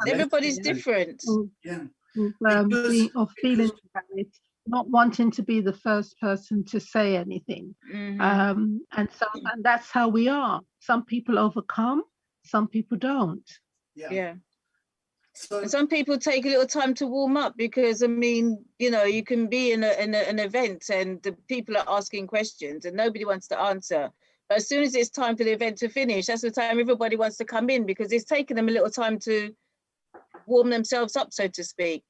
everybody's different. Yeah. Of feeling embarrassed, not wanting to be the first person to say anything. And that's how we are. Some people overcome, some people don't. Yeah. So, and some people take a little time to warm up, because I mean, you know, you can be in an event and the people are asking questions and nobody wants to answer. But as soon as it's time for the event to finish, that's the time everybody wants to come in, because it's taken them a little time to warm themselves up, so to speak.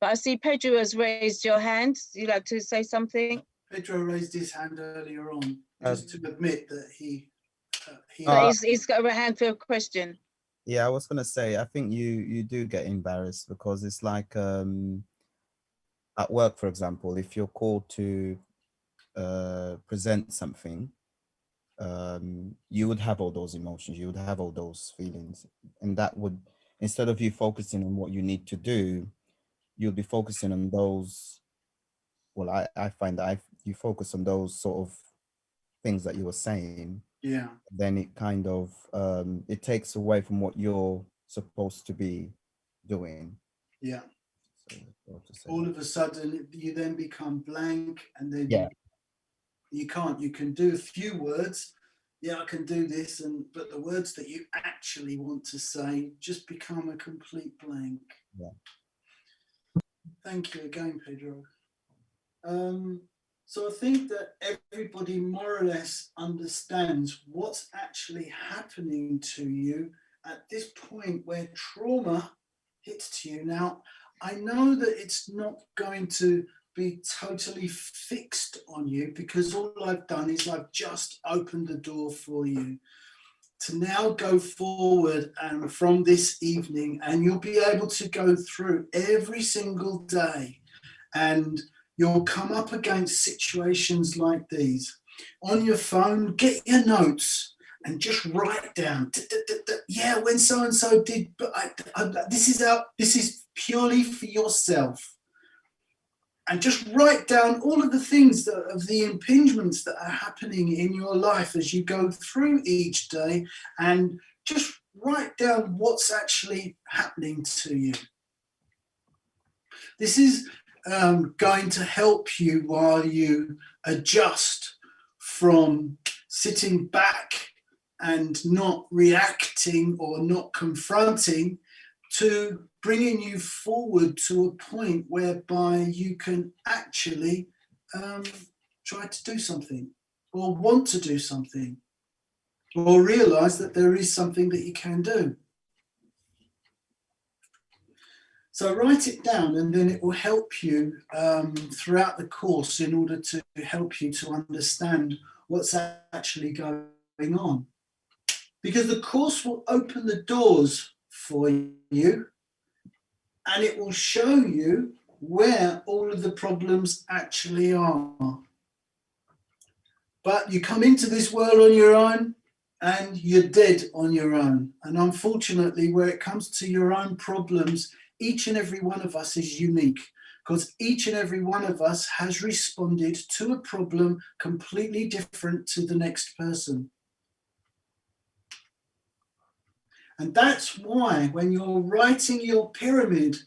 But I see Pedro has raised your hand. You'd like to say something? Pedro raised his hand earlier on, just to admit that he's got a hand for a question. Yeah, I was gonna say, I think you do get embarrassed, because it's like at work, for example, if you're called to present something, you would have all those emotions, you would have all those feelings, and that would, instead of you focusing on what you need to do, you'll be focusing on those. Well, I find that you focus on those sort of things that you were saying. Yeah. Then it kind of it takes away from what you're supposed to be doing. Yeah. So all of a sudden you then become blank, and then you can do a few words. Yeah, I can do this, but the words that you actually want to say just become a complete blank. Yeah. Thank you again, Pedro. So I think that everybody more or less understands what's actually happening to you at this point where trauma hits to you. Now, I know that it's not going to be totally fixed on you, because all I've done is I've just opened the door for you to now go forward and from this evening, and you'll be able to go through every single day, and you'll come up against situations like these. On your phone, get your notes and just write down, yeah, when so-and-so did, but this is purely for yourself. And just write down all of the things of the impingements that are happening in your life as you go through each day, and just write down what's actually happening to you. This is going to help you while you adjust from sitting back and not reacting or not confronting, to bringing you forward to a point whereby you can actually try to do something, or want to do something, or realize that there is something that you can do. So write it down, and then it will help you throughout the course in order to help you to understand what's actually going on. Because the course will open the doors for you, and it will show you where all of the problems actually are. But you come into this world on your own, and you're dead on your own. And unfortunately, where it comes to your own problems, each and every one of us is unique, because each and every one of us has responded to a problem completely different to the next person. And that's why when you're writing your pyramid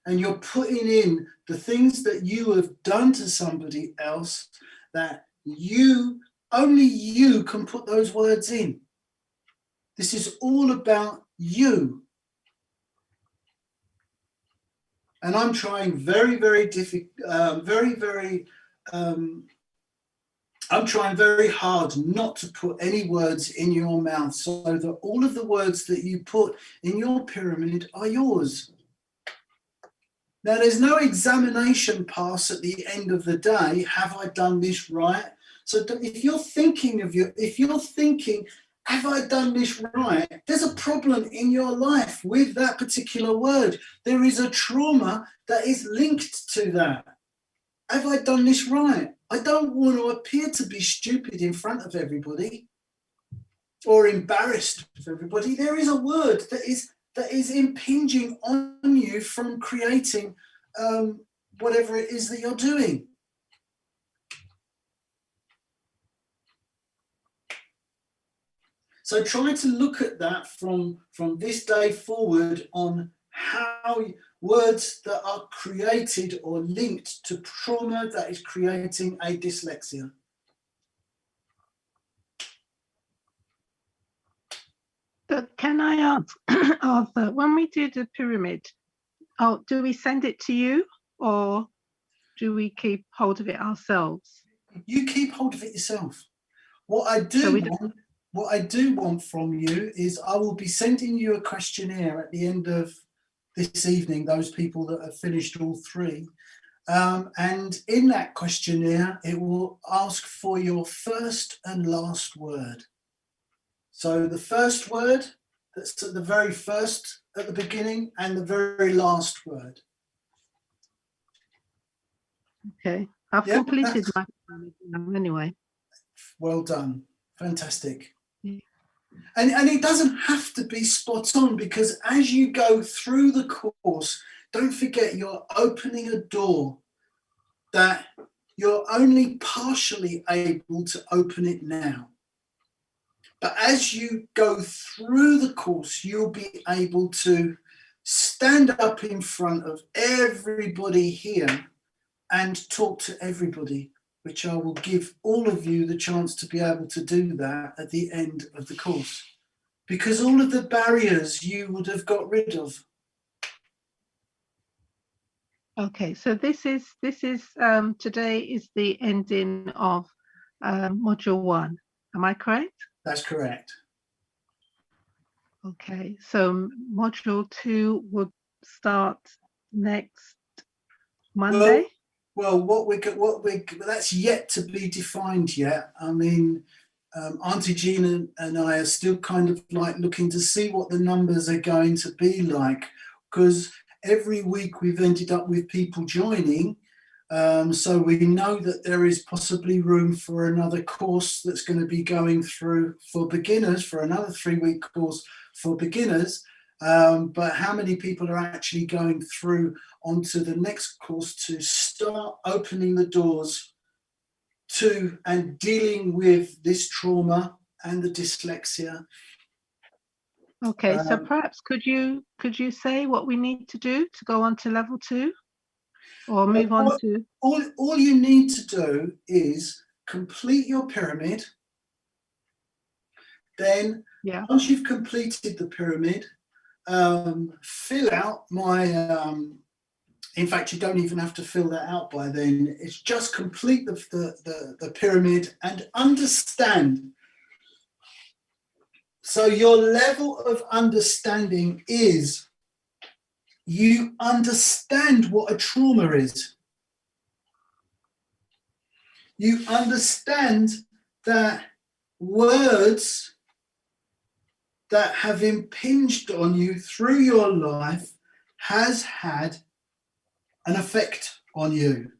and you're putting in the things that you have done to somebody else, that only you can put those words in. This is all about you. And I'm trying I'm trying very hard not to put any words in your mouth, so that all of the words that you put in your pyramid are yours. Now, there's no examination pass at the end of the day. Have I done this right? So if you're thinking, have I done this right? There's a problem in your life with that particular word. There is a trauma that is linked to that. Have I done this right? I don't want to appear to be stupid in front of everybody or embarrassed with everybody. There is a word that is impinging on you from creating whatever it is that you're doing. So try to look at that from this day forward on how words that are created or linked to trauma that is creating a dyslexia. But can I ask, Arthur, when we do the pyramid, do we send it to you or do we keep hold of it ourselves? You keep hold of it yourself. What I do want from you is I will be sending you a questionnaire at the end of this evening, those people that have finished all three. And in that questionnaire, it will ask for your first and last word. So the first word that's at the very first at the beginning and the very last word. Okay, I've completed my anyway. Well done. Fantastic. Yeah. And it doesn't have to be spot on, because as you go through the course, don't forget you're opening a door that you're only partially able to open it now. But as you go through the course, you'll be able to stand up in front of everybody here and talk to everybody, which I will give all of you the chance to be able to do that at the end of the course, because all of the barriers you would have got rid of. Okay, so this is today is the ending of module 1. Am I correct? That's correct. Okay, so module 2 would start next Monday. Well, that's yet to be defined yet. I mean, Auntie Jean and I are still kind of like looking to see what the numbers are going to be like, because every week we've ended up with people joining. So we know that there is possibly room for another course that's going to be going through for beginners, for another 3-week course for beginners. But how many people are actually going through onto the next course to start opening the doors to and dealing with this trauma and the dyslexia? Okay, so perhaps could you say what we need to do to go on to level 2 or move on to? All you need to do is complete your pyramid. Then once you've completed the pyramid, fill out my, in fact, you don't even have to fill that out by then. It's just complete the pyramid and understand. So your level of understanding is you understand what a trauma is. You understand that words that have impinged on you through your life has had an effect on you.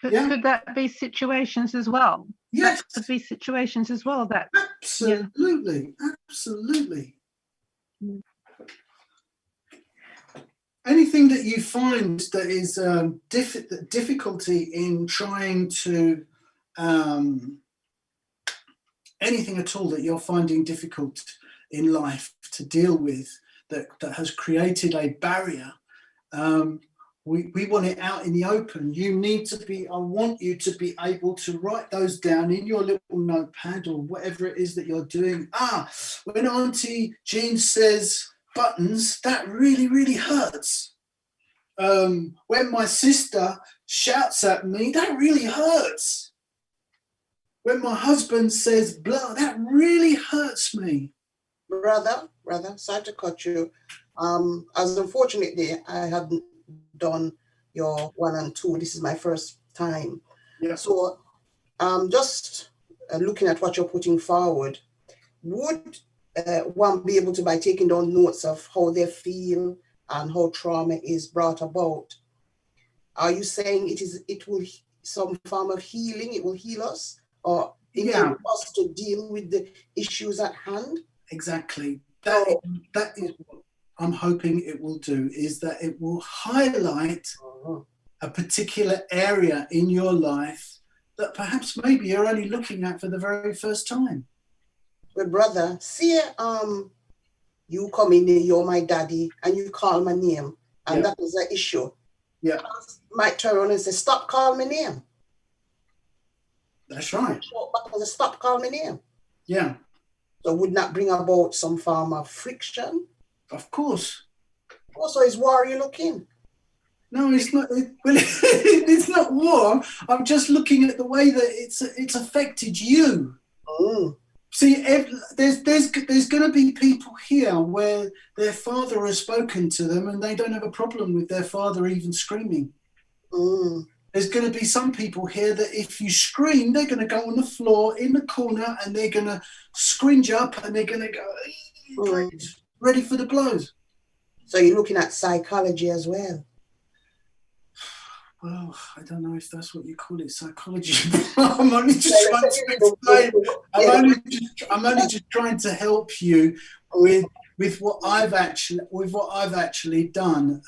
Could that be situations as well? Yes. That could be situations as well. That absolutely, absolutely. Anything that you find that is difficulty in trying to anything at all that you're finding difficult in life to deal with that has created a barrier, we want it out in the open. You need to be, I want you to be able to write those down in your little notepad or whatever it is that you're doing. When Auntie Jean says buttons, that really, really hurts. When my sister shouts at me, that really hurts. When my husband says blah, that really hurts me. Brother, sorry to cut you. As unfortunately, I hadn't done your 1 and 2. This is my first time. Yeah. So just looking at what you're putting forward, would one be able to, by taking down notes of how they feel and how trauma is brought about, are you saying it will some form of healing, it will heal us, or enable us to deal with the issues at hand? Exactly. That is what I'm hoping it will do, is that it will highlight a particular area in your life that perhaps maybe you're only looking at for the very first time. Well, brother, see, you come in there, you're my daddy, and you call my name, and that is an issue. Yeah. Might turn around and say, stop calling my name. That's right. Because stop calling my name. Yeah. So would not bring about some form of friction? Of course. Also, is war you looking? No, it's not. It's not war. I'm just looking at the way that it's affected you. Mm. See, there's going to be people here where their father has spoken to them and they don't have a problem with their father even screaming. Mm. There's going to be some people here that if you scream, they're going to go on the floor in the corner and they're going to scringe up and they're going to go ready for the blows. So you're looking at psychology as well? Well, I don't know if that's what you call it, psychology. I'm only just trying to explain. I'm only just trying to help you with what I've actually done.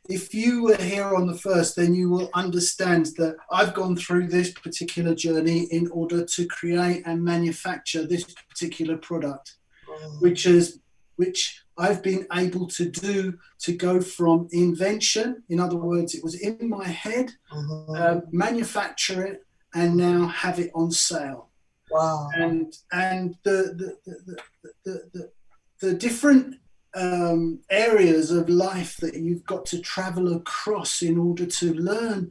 If you were here on the first, then you will understand that I've gone through this particular journey in order to create and manufacture this particular product, which I've been able to do, to go from invention, in other words, it was in my head, manufacture it, and now have it on sale. Wow! And the different areas of life that you've got to travel across in order to learn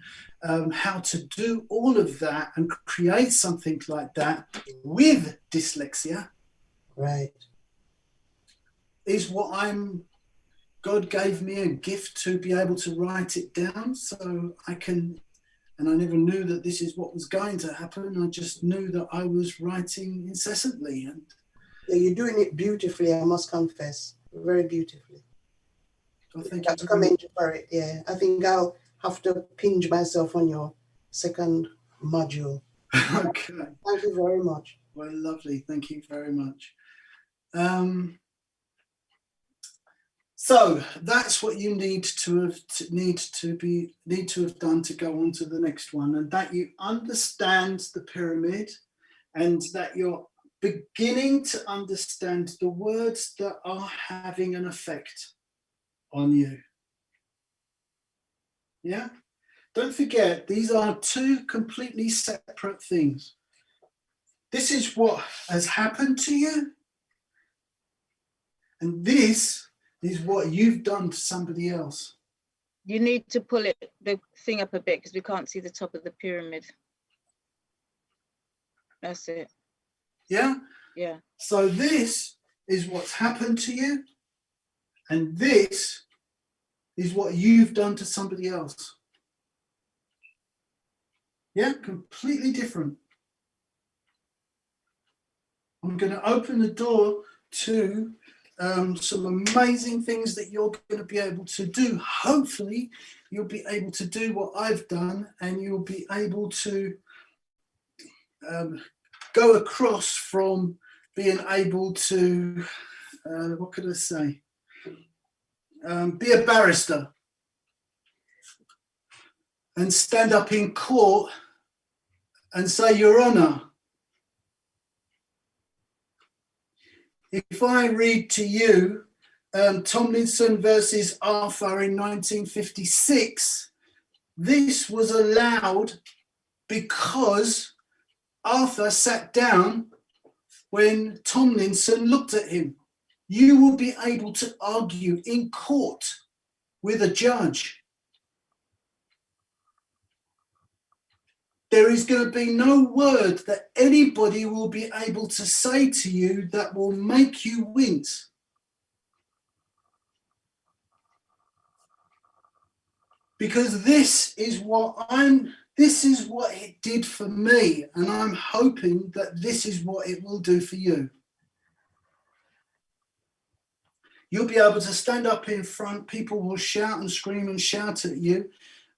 how to do all of that and create something like that with dyslexia. Right. Is what God gave me a gift to be able to write it down so I can, and I never knew that this is what was going to happen. I just knew that I was writing incessantly. And yeah, you're doing it beautifully, I must confess, very beautifully. I think I have to commend you for it. Yeah, I think I'll have to pinch myself on your second module. Okay. Thank you very much. Well, lovely. Thank you very much. So that's what you need to have done to go on to the next one, and that you understand the pyramid, and that you're beginning to understand the words that are having an effect on you. Yeah? Don't forget, these are two completely separate things. This is what has happened to you, and this is what you've done to somebody else. You need to pull the thing up a bit because we can't see the top of the pyramid. That's it. Yeah? Yeah. So this is what's happened to you, and this is what you've done to somebody else. Yeah, completely different. I'm going to open the door to some amazing things that you're going to be able to do. Hopefully, you'll be able to do what I've done, and you'll be able to go across from being able to, what could I say, be a barrister and stand up in court and say, Your Honour, if I read to you Tomlinson versus Arthur in 1956, this was allowed because Arthur sat down when Tomlinson looked at him. You will be able to argue in court with a judge. There is going to be no word that anybody will be able to say to you that will make you wince. Because this is what it did for me, and I'm hoping that this is what it will do for you. You'll be able to stand up in front, people will shout and scream and shout at you,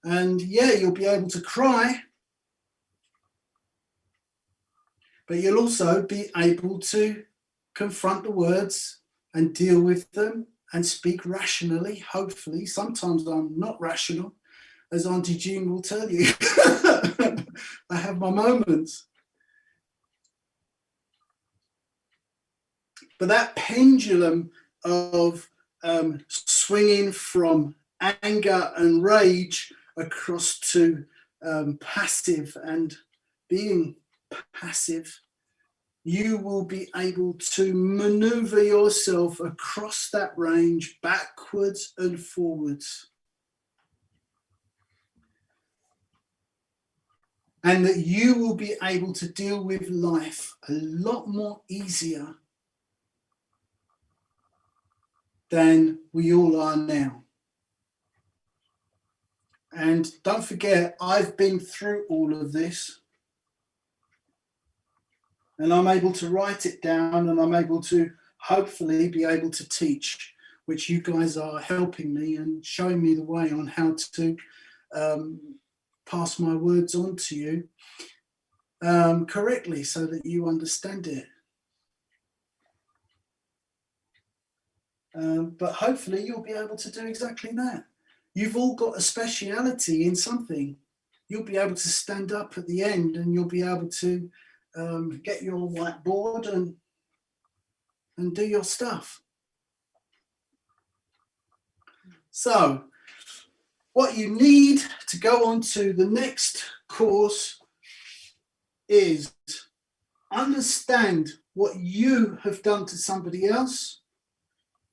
and yeah, you'll be able to cry. But you'll also be able to confront the words and deal with them and speak rationally, hopefully. Sometimes I'm not rational. as Auntie Jean will tell you. I have my moments. But that pendulum of swinging from anger and rage across to passive and being passive, you will be able to maneuver yourself across that range backwards and forwards. And that you will be able to deal with life a lot more easier than we all are now. And don't forget, I've been through all of this. And I'm able to write it down, and I'm able to hopefully be able to teach, which you guys are helping me and showing me the way on how to pass my words on to you correctly so that you understand it. But hopefully you'll be able to do exactly that. You've all got a speciality in something. You'll be able to stand up at the end and you'll be able to get your whiteboard and do your stuff. So what you need to go on to the next course is understand what you have done to somebody else,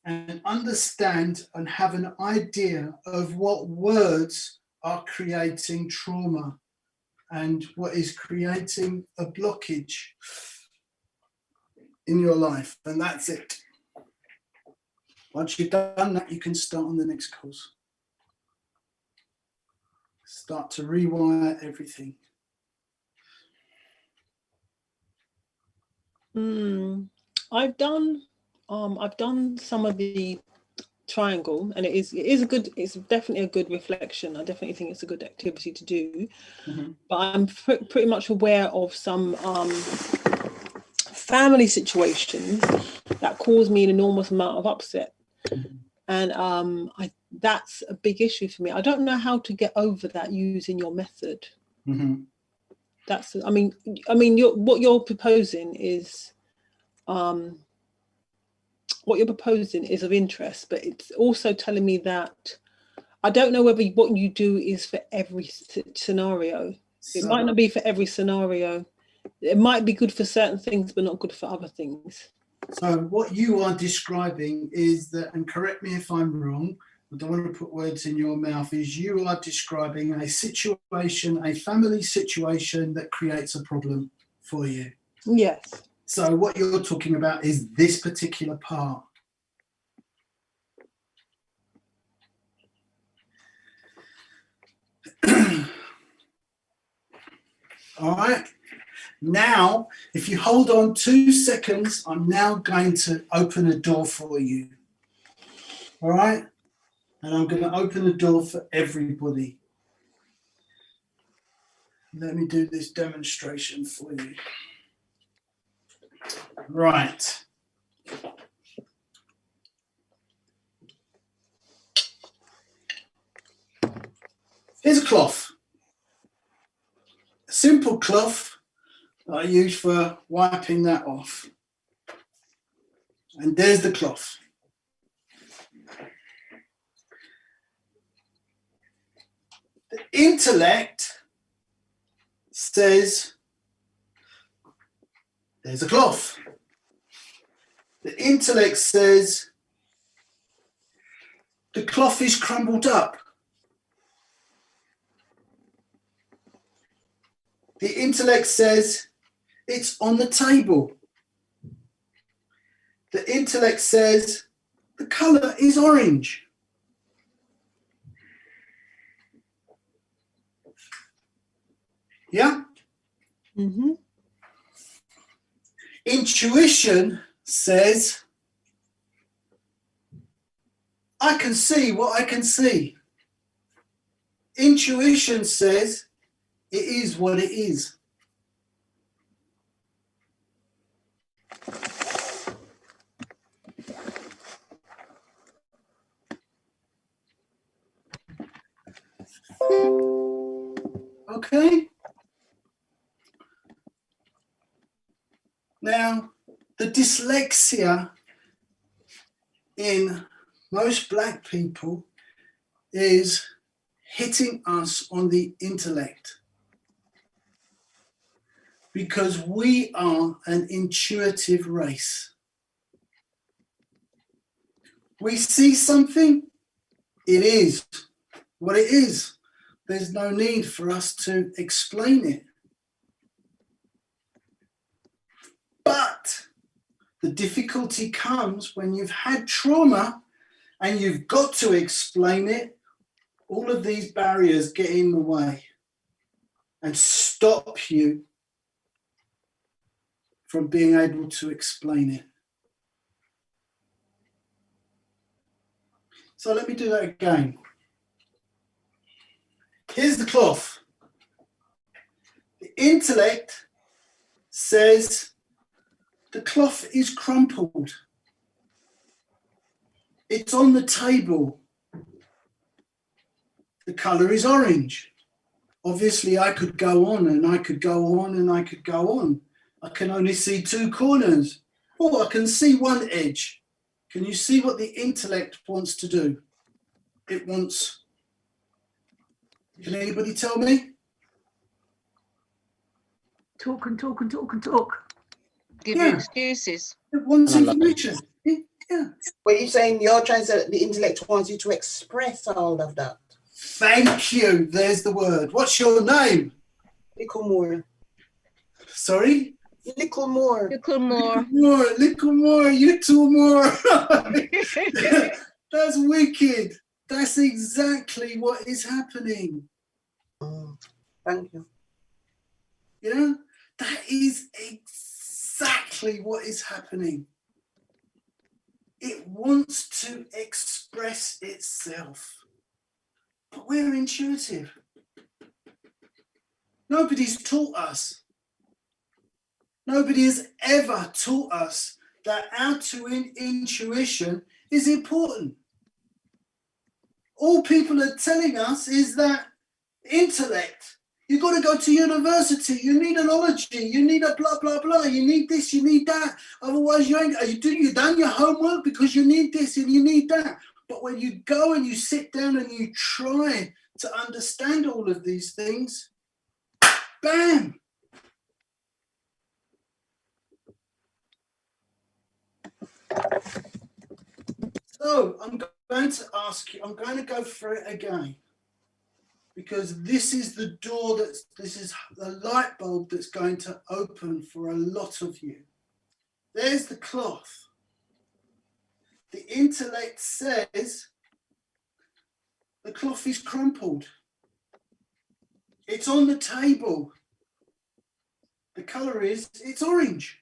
and understand and have an idea of what words are creating trauma and what is creating a blockage in your life. And that's it. Once you've done that, you can start on the next course. Start to rewire everything. I've done some of the triangle, and it's definitely a good reflection. I definitely think it's a good activity to do. But I'm pretty much aware of some family situations that cause me an enormous amount of upset, and that's a big issue for me. I don't know how to get over that using your method. That's, I mean, what you're proposing is of interest, but it's also telling me that I don't know whether what you do is for every scenario. It might not be for every scenario. It might be good for certain things, but not good for other things. So what you are describing is that, and correct me if I'm wrong, I don't want to put words in your mouth, is you are describing a situation, a family situation that creates a problem for you. Yes. So what you're talking about is this particular part. All right. Now, if you hold on 2 seconds, I'm now going to open a door for you. All right. And I'm going to open a door for everybody. Let me do this demonstration for you. Right. Here's a cloth. A simple cloth that I use for wiping that off. And there's the cloth. The intellect says, there's a cloth. The intellect says, the cloth is crumbled up. The intellect says, it's on the table. The intellect says, the colour is orange. Yeah? Intuition says, I can see what I can see. Intuition says, it is what it is. Okay. Now, the dyslexia in most Black people is hitting us on the intellect, because we are an intuitive race. We see something, it is what it is. There's no need for us to explain it. But the difficulty comes when you've had trauma and you've got to explain it. All of these barriers get in the way and stop you from being able to explain it. So let me do that again. Here's the cloth. The intellect says the cloth is crumpled. It's on the table. The colour is orange. Obviously, I could go on and I could go on and I could go on. I can only see two corners. Oh, I can see one edge. Can you see what the intellect wants to do? It wants... Can anybody tell me? Talk and talk and talk and talk. Give you excuses. It wants information. Yeah. But you're saying you're trying to, the intellect wants you to express all of that. Thank you. There's the word. What's your name? Little more. Sorry? Little more. Little more. Little more. You two more. That's wicked. That's exactly what is happening. Thank you. You know, that is exactly what is happening. It wants to express itself. But we're intuitive. Nobody's taught us. Nobody has ever taught us that our intuition is important. All people are telling us is that intellect, you've got to go to university, you need an ology, you need a blah, blah, blah, you need this, you need that. Otherwise, you've done your homework because you need this and you need that. But when you go and you sit down and you try to understand all of these things, bam. So I'm going to ask you, I'm going to go through it again, because this is the door this is the light bulb that's going to open for a lot of you. There's the cloth. The intellect says the cloth is crumpled. It's on the table. The colour is, it's orange.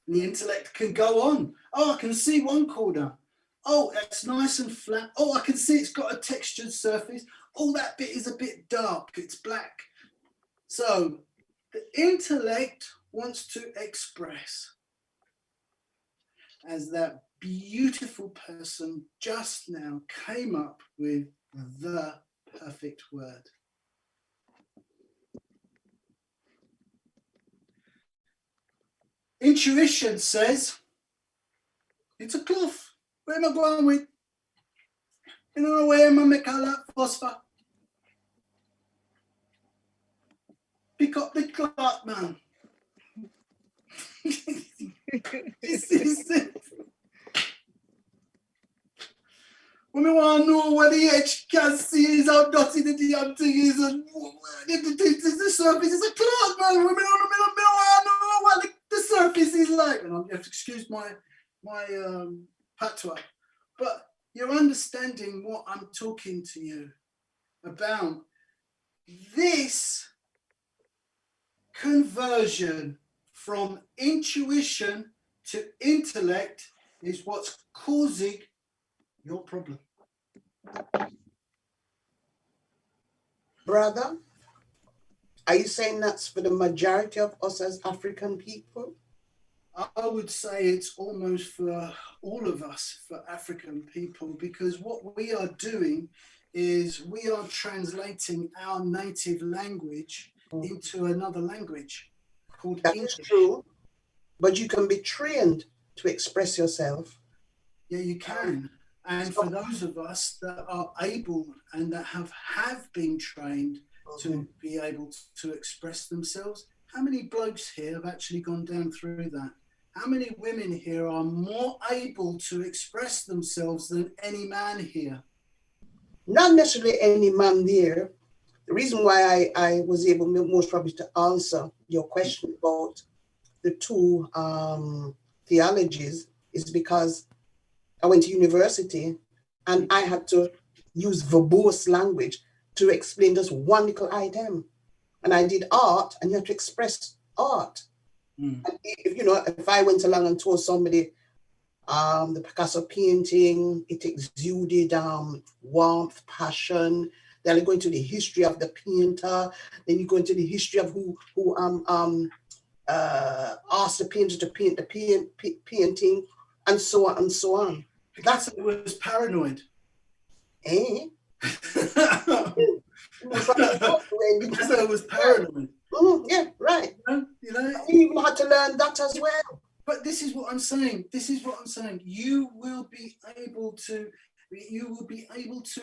And the intellect can go on. Oh, I can see one corner. Oh, that's nice and flat. Oh, I can see it's got a textured surface. Oh, that bit is a bit dark. It's black. So the intellect wants to express, as that beautiful person just now came up with the perfect word. Intuition says, it's a cloth. Where am I going with? You know where am I make all that phosphor? Pick up the cloth, man. This is it. When I want to know what the edge can see is, how dirty the damn thing is, and the surface is a cloth, man. When I want to know what the surface is like. And you have to excuse my patois, but you're understanding what I'm talking to you about. This conversion from intuition to intellect is what's causing your problem. Brother, are you saying that's for the majority of us as African people? I would say it's almost for all of us, for African people, because what we are doing is we are translating our native language into another language called That English. is true, but you can be trained to express yourself. Yeah, you can. And for those of us that are able and that have been trained to be able to express themselves, how many blokes here have actually gone down through that? How many women here are more able to express themselves than any man here? Not necessarily any man there. The reason why I was able most probably to answer your question about the two theologies is because I went to university and I had to use verbose language to explain just one little item. And I did art, and you have to express art. And if I went along and told somebody the Picasso painting, it exuded warmth, passion. Then you go into the history of the painter. Then you go into the history of who asked the painter to paint the painting, and so on and so on. Picasso was paranoid. Eh? Picasso was paranoid. Yeah, right. You know, you even had to learn that as well. But this is what I'm saying. You will be able to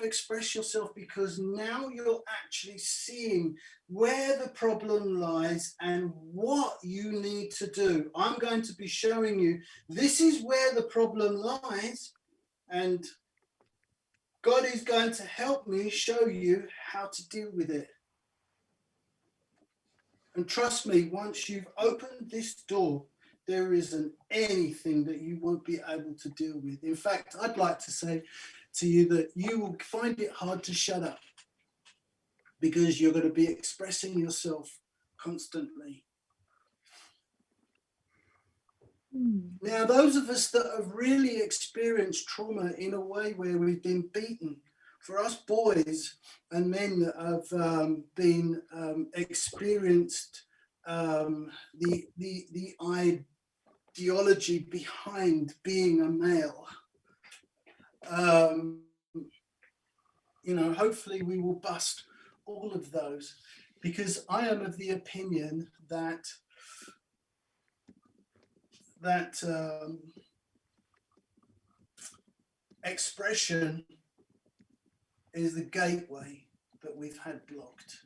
express yourself because now you're actually seeing where the problem lies and what you need to do. I'm going to be showing you this is where the problem lies, and God is going to help me show you how to deal with it. And trust me, once you've opened this door, there isn't anything that you won't be able to deal with. In fact, I'd like to say to you that you will find it hard to shut up because you're going to be expressing yourself constantly. Now, those of us that have really experienced trauma in a way where we've been beaten, for us boys and men that have been experienced the ideology behind being a male, hopefully we will bust all of those, because I am of the opinion that expression is the gateway that we've had blocked,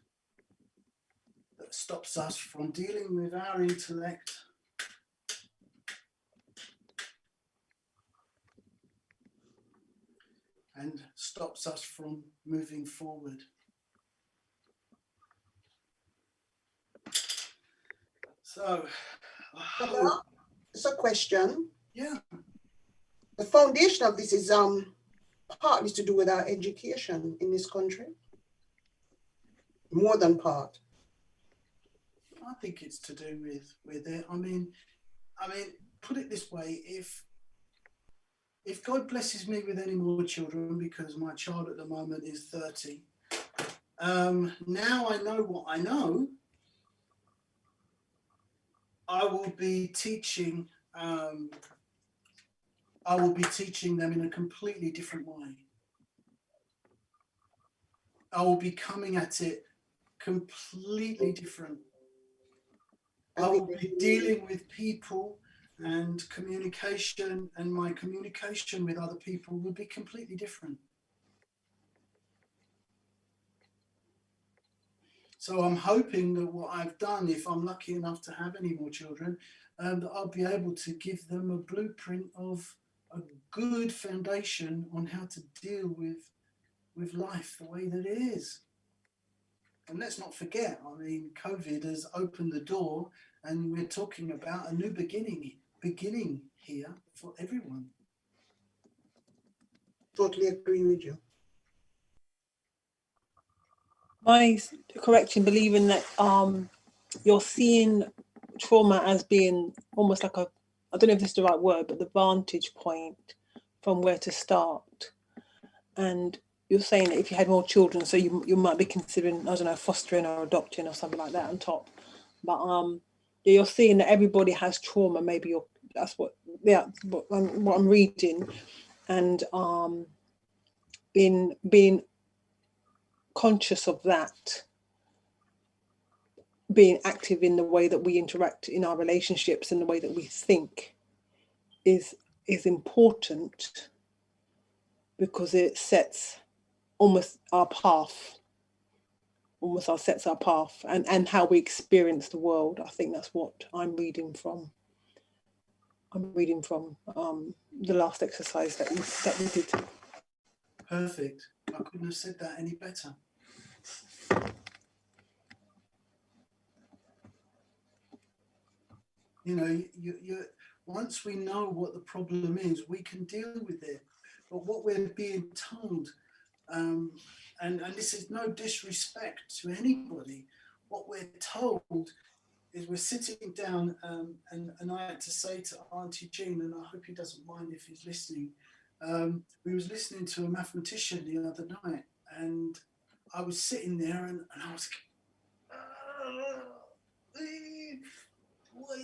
that stops us from dealing with our intellect and stops us from moving forward. So, it's a question. Yeah. The foundation of this is partly to do with our education in this country. More than part. I think it's to do with it. I mean, put it this way: if God blesses me with any more children, because my child at the moment is 30, now I know what I know. I will be teaching them in a completely different way. I will be coming at it completely different. I will be dealing with people and communication, and my communication with other people will be completely different. So I'm hoping that what I've done, if I'm lucky enough to have any more children, that I'll be able to give them a blueprint of a good foundation on how to deal with life the way that it is. And let's not forget, I mean, COVID has opened the door, and we're talking about a new beginning here for everyone. Totally agree with you. My correction, believing that you're seeing trauma as being almost like I don't know if this is the right word, but the vantage point from where to start. And you're saying that if you had more children, so you might be considering, I don't know, fostering or adopting or something like that on top. But you're seeing that everybody has trauma. Maybe that's what I'm reading, and being conscious of that, being active in the way that we interact in our relationships and the way that we think is important, because it sets almost our path, sets our path and how we experience the world. I think that's what I'm reading from. The last exercise that we did. Perfect. I couldn't have said that any better. You know, once we know what the problem is, we can deal with it. But what we're being told, and this is no disrespect to anybody, what we're told is we're sitting down, and I had to say to Auntie Jean, and I hope he doesn't mind if he's listening, we was listening to a mathematician the other night, and I was sitting there and I was, what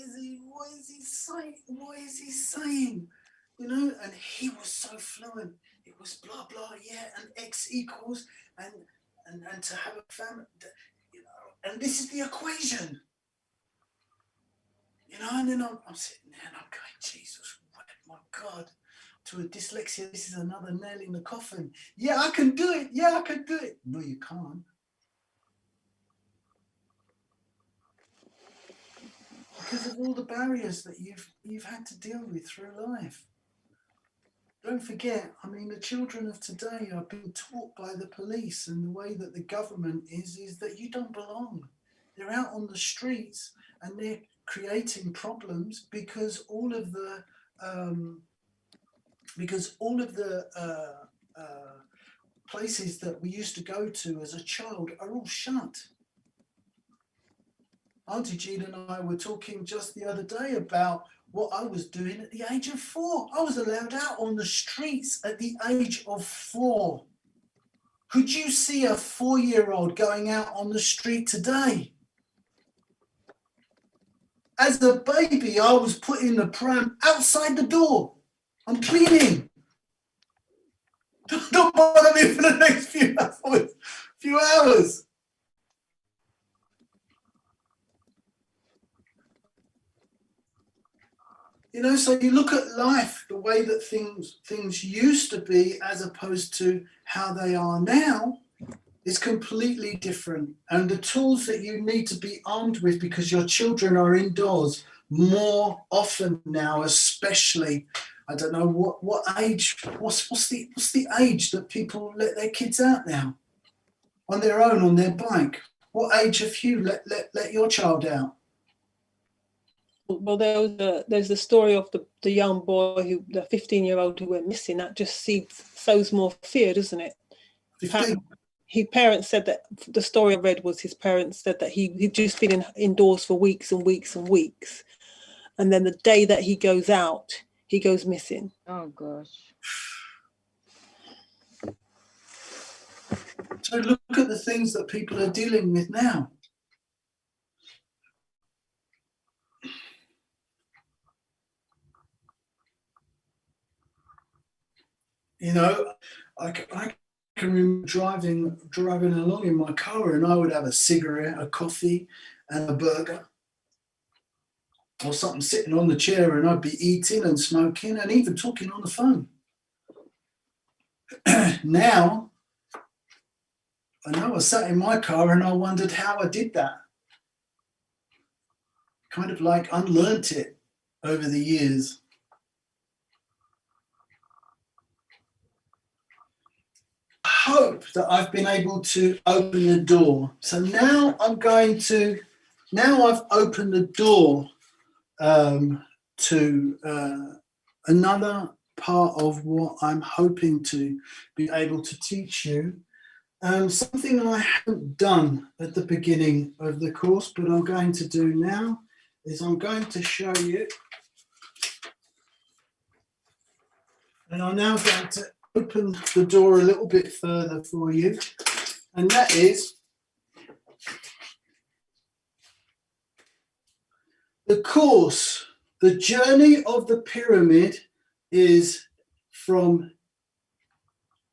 is he saying? You know, and he was so fluent. It was blah blah, yeah, and X equals, and to have a family, you know, and this is the equation. You know, and then I'm sitting there and I'm going, Jesus, my God, to a dyslexia, this is another nail in the coffin. Yeah, I can do it. Yeah, I can do it. No, you can't. Because of all the barriers that you've had to deal with through life. Don't forget, I mean, the children of today are being taught by the police, and the way that the government is that you don't belong. They're out on the streets and they're creating problems because all of the places that we used to go to as a child are all shut. Auntie Jean and I were talking just the other day about what I was doing at the age of 4. I was allowed out on the streets at the age of 4. Could you see a 4-year-old going out on the street today? As a baby, I was put in the pram outside the door. I'm cleaning. Don't bother me for the next few hours. You know, so you look at life, the way that things used to be as opposed to how they are now, is completely different. And the tools that you need to be armed with, because your children are indoors more often now, especially, I don't know what age, what's the age that people let their kids out now? On their own, on their bike? What age have you let your child out? Well, there's the story of the young boy, the 15-year-old who went missing. That just sows more fear, doesn't it? 15. His parents said that, the story I read was his parents said that he'd just been indoors for weeks and weeks and weeks. And then the day that he goes out, he goes missing. Oh, gosh. So look at the things that people are dealing with now. You know, I can remember driving along in my car, and I would have a cigarette, a coffee, and a burger, or something sitting on the chair, and I'd be eating and smoking and even talking on the phone. Now, I know I sat in my car and I wondered how I did that. Kind of like unlearnt it over the years. Hope that I've been able to open the door. So now I've opened the door to another part of what I'm hoping to be able to teach you. Something I haven't done at the beginning of the course, but I'm going to do now, is I'm going to show you, and I'm now going to open the door a little bit further for you, and that is the course. The journey of the pyramid is from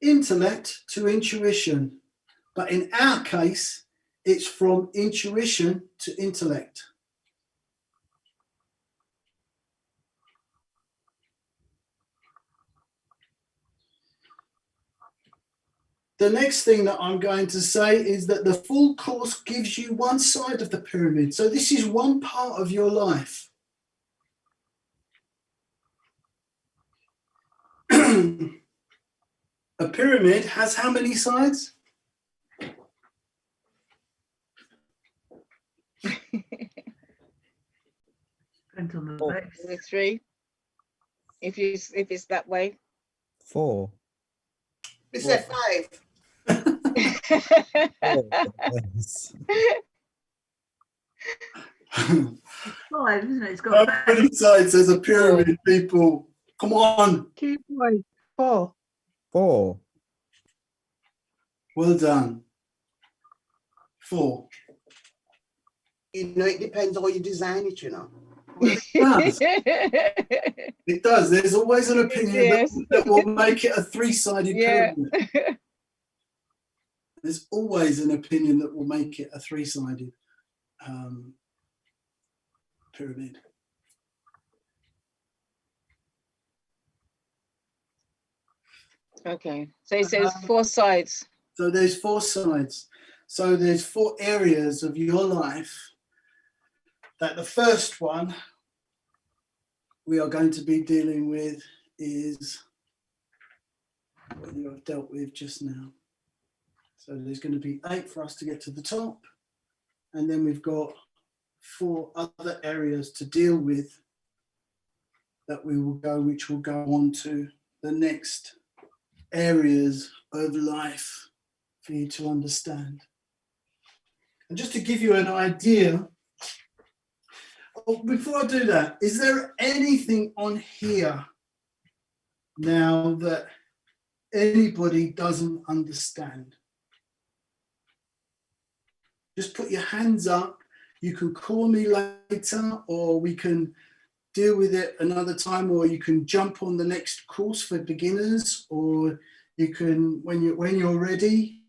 intellect to intuition, But in our case, it's from intuition to intellect. The next thing that I'm going to say is that the full course gives you one side of the pyramid. So this is one part of your life. A pyramid has how many sides? Three. If it's that way. 4. We said 5. Yes. 5, isn't it? It's got How many sides has a pyramid, people? Come on. 2 points. 4. 4. Well done. 4. You know, it depends how you design it, you know. It does. It does. There's always an opinion that will make it a 3-sided pyramid. There's always an opinion that will make it a 3-sided pyramid. Okay, so it says 4 sides. So there's 4 sides. So there's 4 areas of your life that the first one we are going to be dealing with is what you have dealt with just now. So there's going to be 8 for us to get to the top. And then we've got 4 other areas to deal with that we will go, which will go on to the next areas of life for you to understand. And just to give you an idea, before I do that, is there anything on here now that anybody doesn't understand? Just put your hands up. You can call me later, or we can deal with it another time, or you can jump on the next course for beginners, or you can, when you're ready,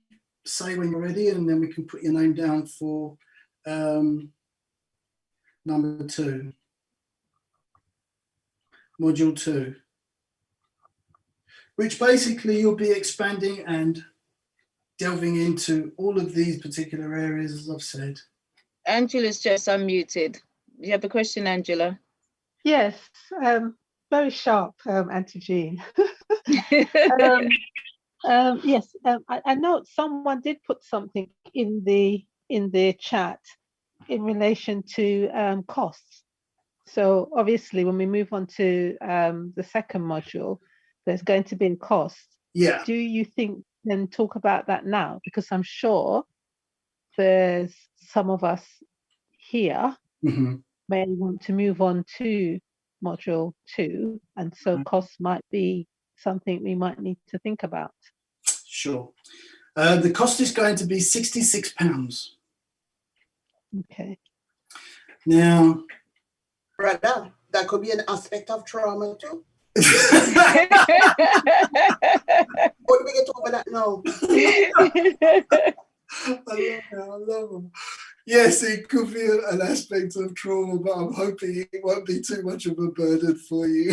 say when you're ready, and then we can put your name down for number 2, module 2, which basically you'll be expanding and delving into all of these particular areas, as I've said. Angela's just unmuted. You have a question, Angela? Yes, very sharp, Auntie Jean. Yes, I know someone did put something in the chat in relation to costs. So obviously, when we move on to the second module, there's going to be a cost. Yeah. Do you think then talk about that now? Because I'm sure there's some of us here may want to move on to module 2, and so costs might be something we might need to think about. Sure. The cost is going to be £66. Okay. Now, brother, that could be an aspect of trauma too. How do we get over that now? I love them. Yes, it could be an aspect of trauma, but I'm hoping it won't be too much of a burden for you.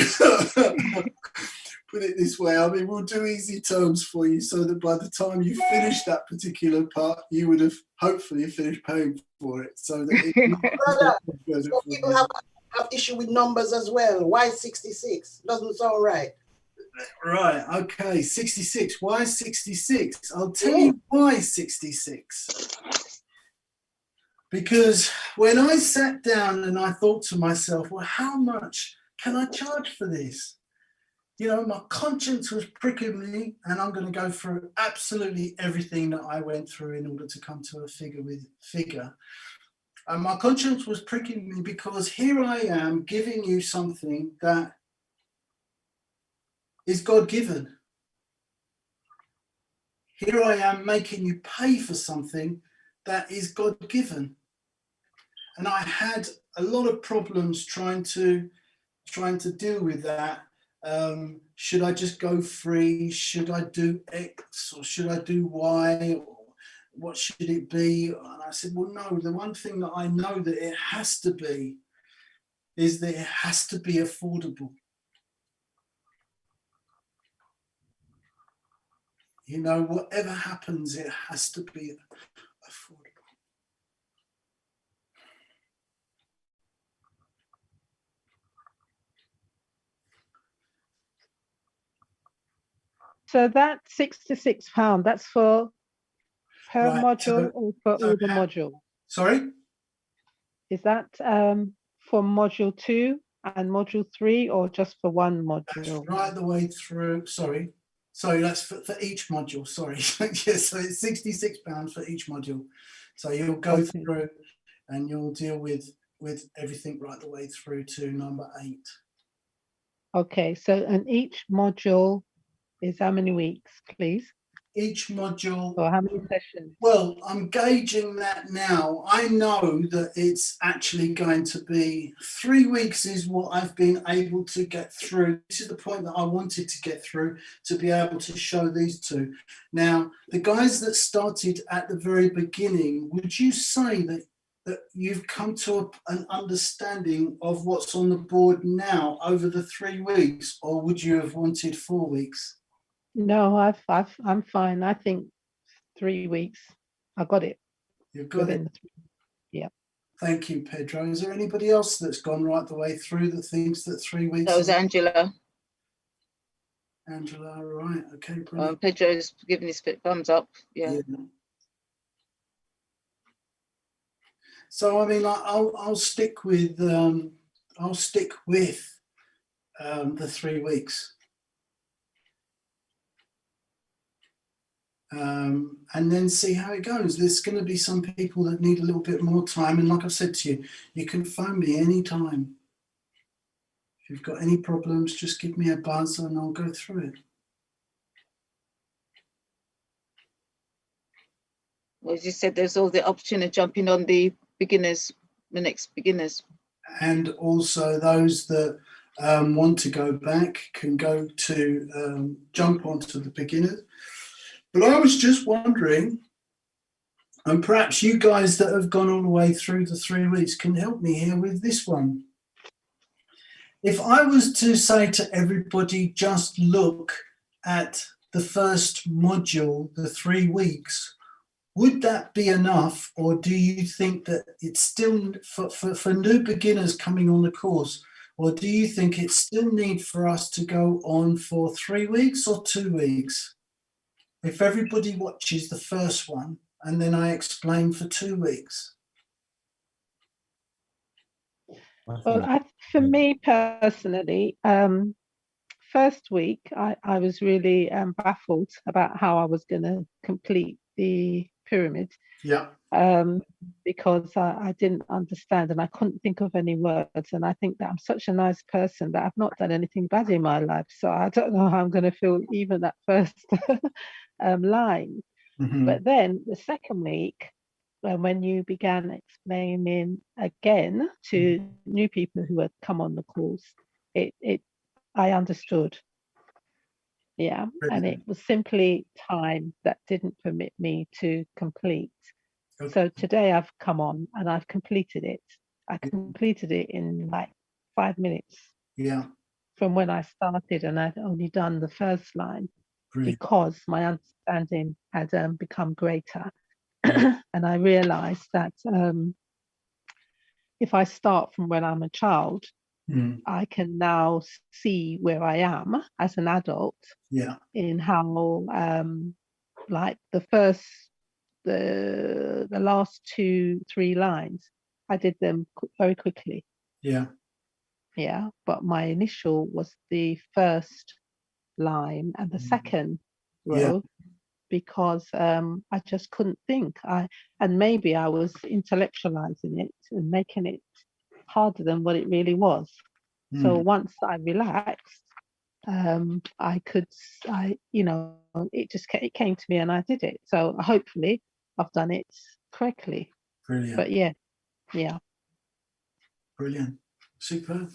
Put it this way, I mean, we'll do easy terms for you so that by the time you finish that particular part, you would have hopefully finished paying for it. So that so people have issue with numbers as well. Why 66? Doesn't sound right. Right, okay, 66. Why 66? I'll tell you why 66. Because when I sat down and I thought to myself, well, how much can I charge for this? You know, my conscience was pricking me, and I'm going to go through absolutely everything that I went through in order to come to a figure. And my conscience was pricking me because here I am giving you something that is God-given. Here I am making you pay for something that is God-given. And I had a lot of problems trying to deal with that. Should I just go free? Should I do X or should I do Y? what should it be? And I said, well, no, the one thing that I know that it has to be is that it has to be affordable. You know, whatever happens, it has to be affordable. So that £66, that's for per Right, module or for all the modules? Sorry? Is that for module 2 and module 3 or just for one module? That's right the way through, sorry. So that's for each module, sorry. Yes, so it's £66 for each module. So you'll go through and you'll deal with everything right the way through to number 8. Okay, so and each module is how many weeks, please? Each module. Or how many sessions? Well, I'm gauging that now. I know that it's actually going to be 3 weeks is what I've been able to get through. This is the point that I wanted to get through to be able to show these two. Now, the guys that started at the very beginning, would you say that you've come to an understanding of what's on the board now over the 3 weeks, or would you have wanted 4 weeks? No, I'm fine. I think 3 weeks. I got it. You've got it. Yeah. Thank you, Pedro. Is there anybody else that's gone right the way through that thinks that 3 weeks? That was Angela. Angela, right. Okay, brilliant. Pedro's giving his thumbs up. Yeah. So I mean, I'll stick with the 3 weeks. And then see how it goes. There's going to be some people that need a little bit more time, and like I said to you, you can phone me anytime. If you've got any problems, just give me a buzz and I'll go through it. Well, as you said, there's all the option of jumping on the beginners, the next beginners. And also those that want to go back can go to jump onto the beginners. But I was just wondering, and perhaps you guys that have gone all the way through the 3 weeks can help me here with this one. If I was to say to everybody, just look at the first module, the 3 weeks, would that be enough? Or do you think that it's still, for new beginners coming on the course, or do you think it's still need for us to go on for 3 weeks or 2 weeks? If everybody watches the first one and then I explain for 2 weeks. Well, for me personally, first week I was really baffled about how I was going to complete the pyramid. Yeah. Because I didn't understand and I couldn't think of any words. And I think that I'm such a nice person that I've not done anything bad in my life. So I don't know how I'm going to feel even that first line. Mm-hmm. But then the second week, when you began explaining again to new people who had come on the course, I understood. Yeah. Brilliant. And it was simply time that didn't permit me to complete. Okay. So today I've come on and I've completed it. I completed it in like 5 minutes. Yeah. From when I started, and I'd only done the first line. Brilliant. Because my understanding had become greater. And I realized that if I start from when I'm a child, I can now see where I am as an adult. Yeah. In how like the last 2-3 lines, I did them very quickly. Yeah. Yeah. But my initial was the first line and the second row, because I just couldn't think. And maybe I was intellectualizing it and making it harder than what it really was. So once I relaxed, it came to me and I did it. So hopefully I've done it correctly. Brilliant. But yeah. Brilliant. Super.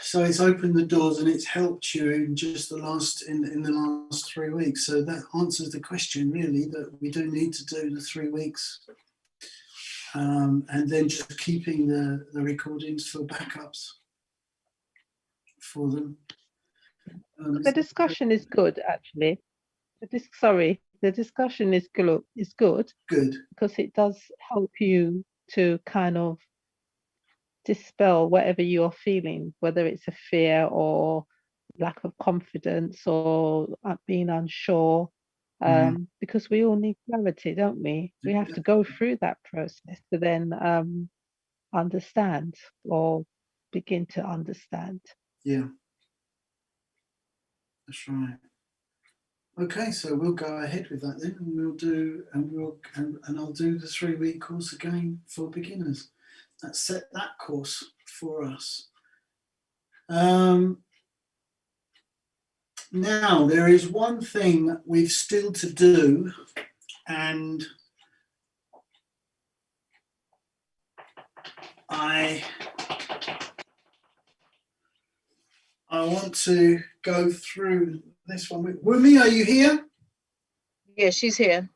So it's opened the doors and it's helped you in just the last in the last 3 weeks. So that answers the question really, that we do need to do the 3 weeks, and then just keeping the recordings for backups for them. The discussion is good, actually. The discussion is good. Good. Because it does help you to kind of dispel whatever you're feeling, whether it's a fear or lack of confidence or being unsure. Because we all need clarity, don't we? We have to go through that process to then understand or begin to understand. Yeah, that's right. Okay, so we'll go ahead with that then, and I'll do the 3-week course again for beginners. Let's set that course for us. Now there is one thing that we've still to do, and I want to go through this one. Wumi, are you here? Yeah, she's here.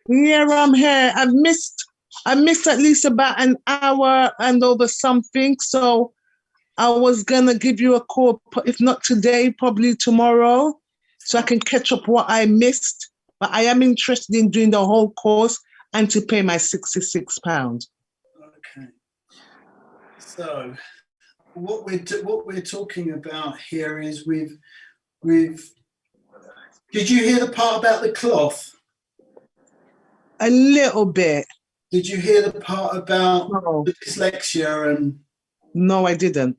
Yeah, I'm here. I missed at least about an hour and over something. So I was gonna give you a call, if not today, probably tomorrow, so I can catch up what I missed. But I am interested in doing the whole course and to pay my £66. Okay. So what we're talking about here is we've. Did you hear the part about the cloth? A little bit. Did you hear the part about the dyslexia and? No, I didn't.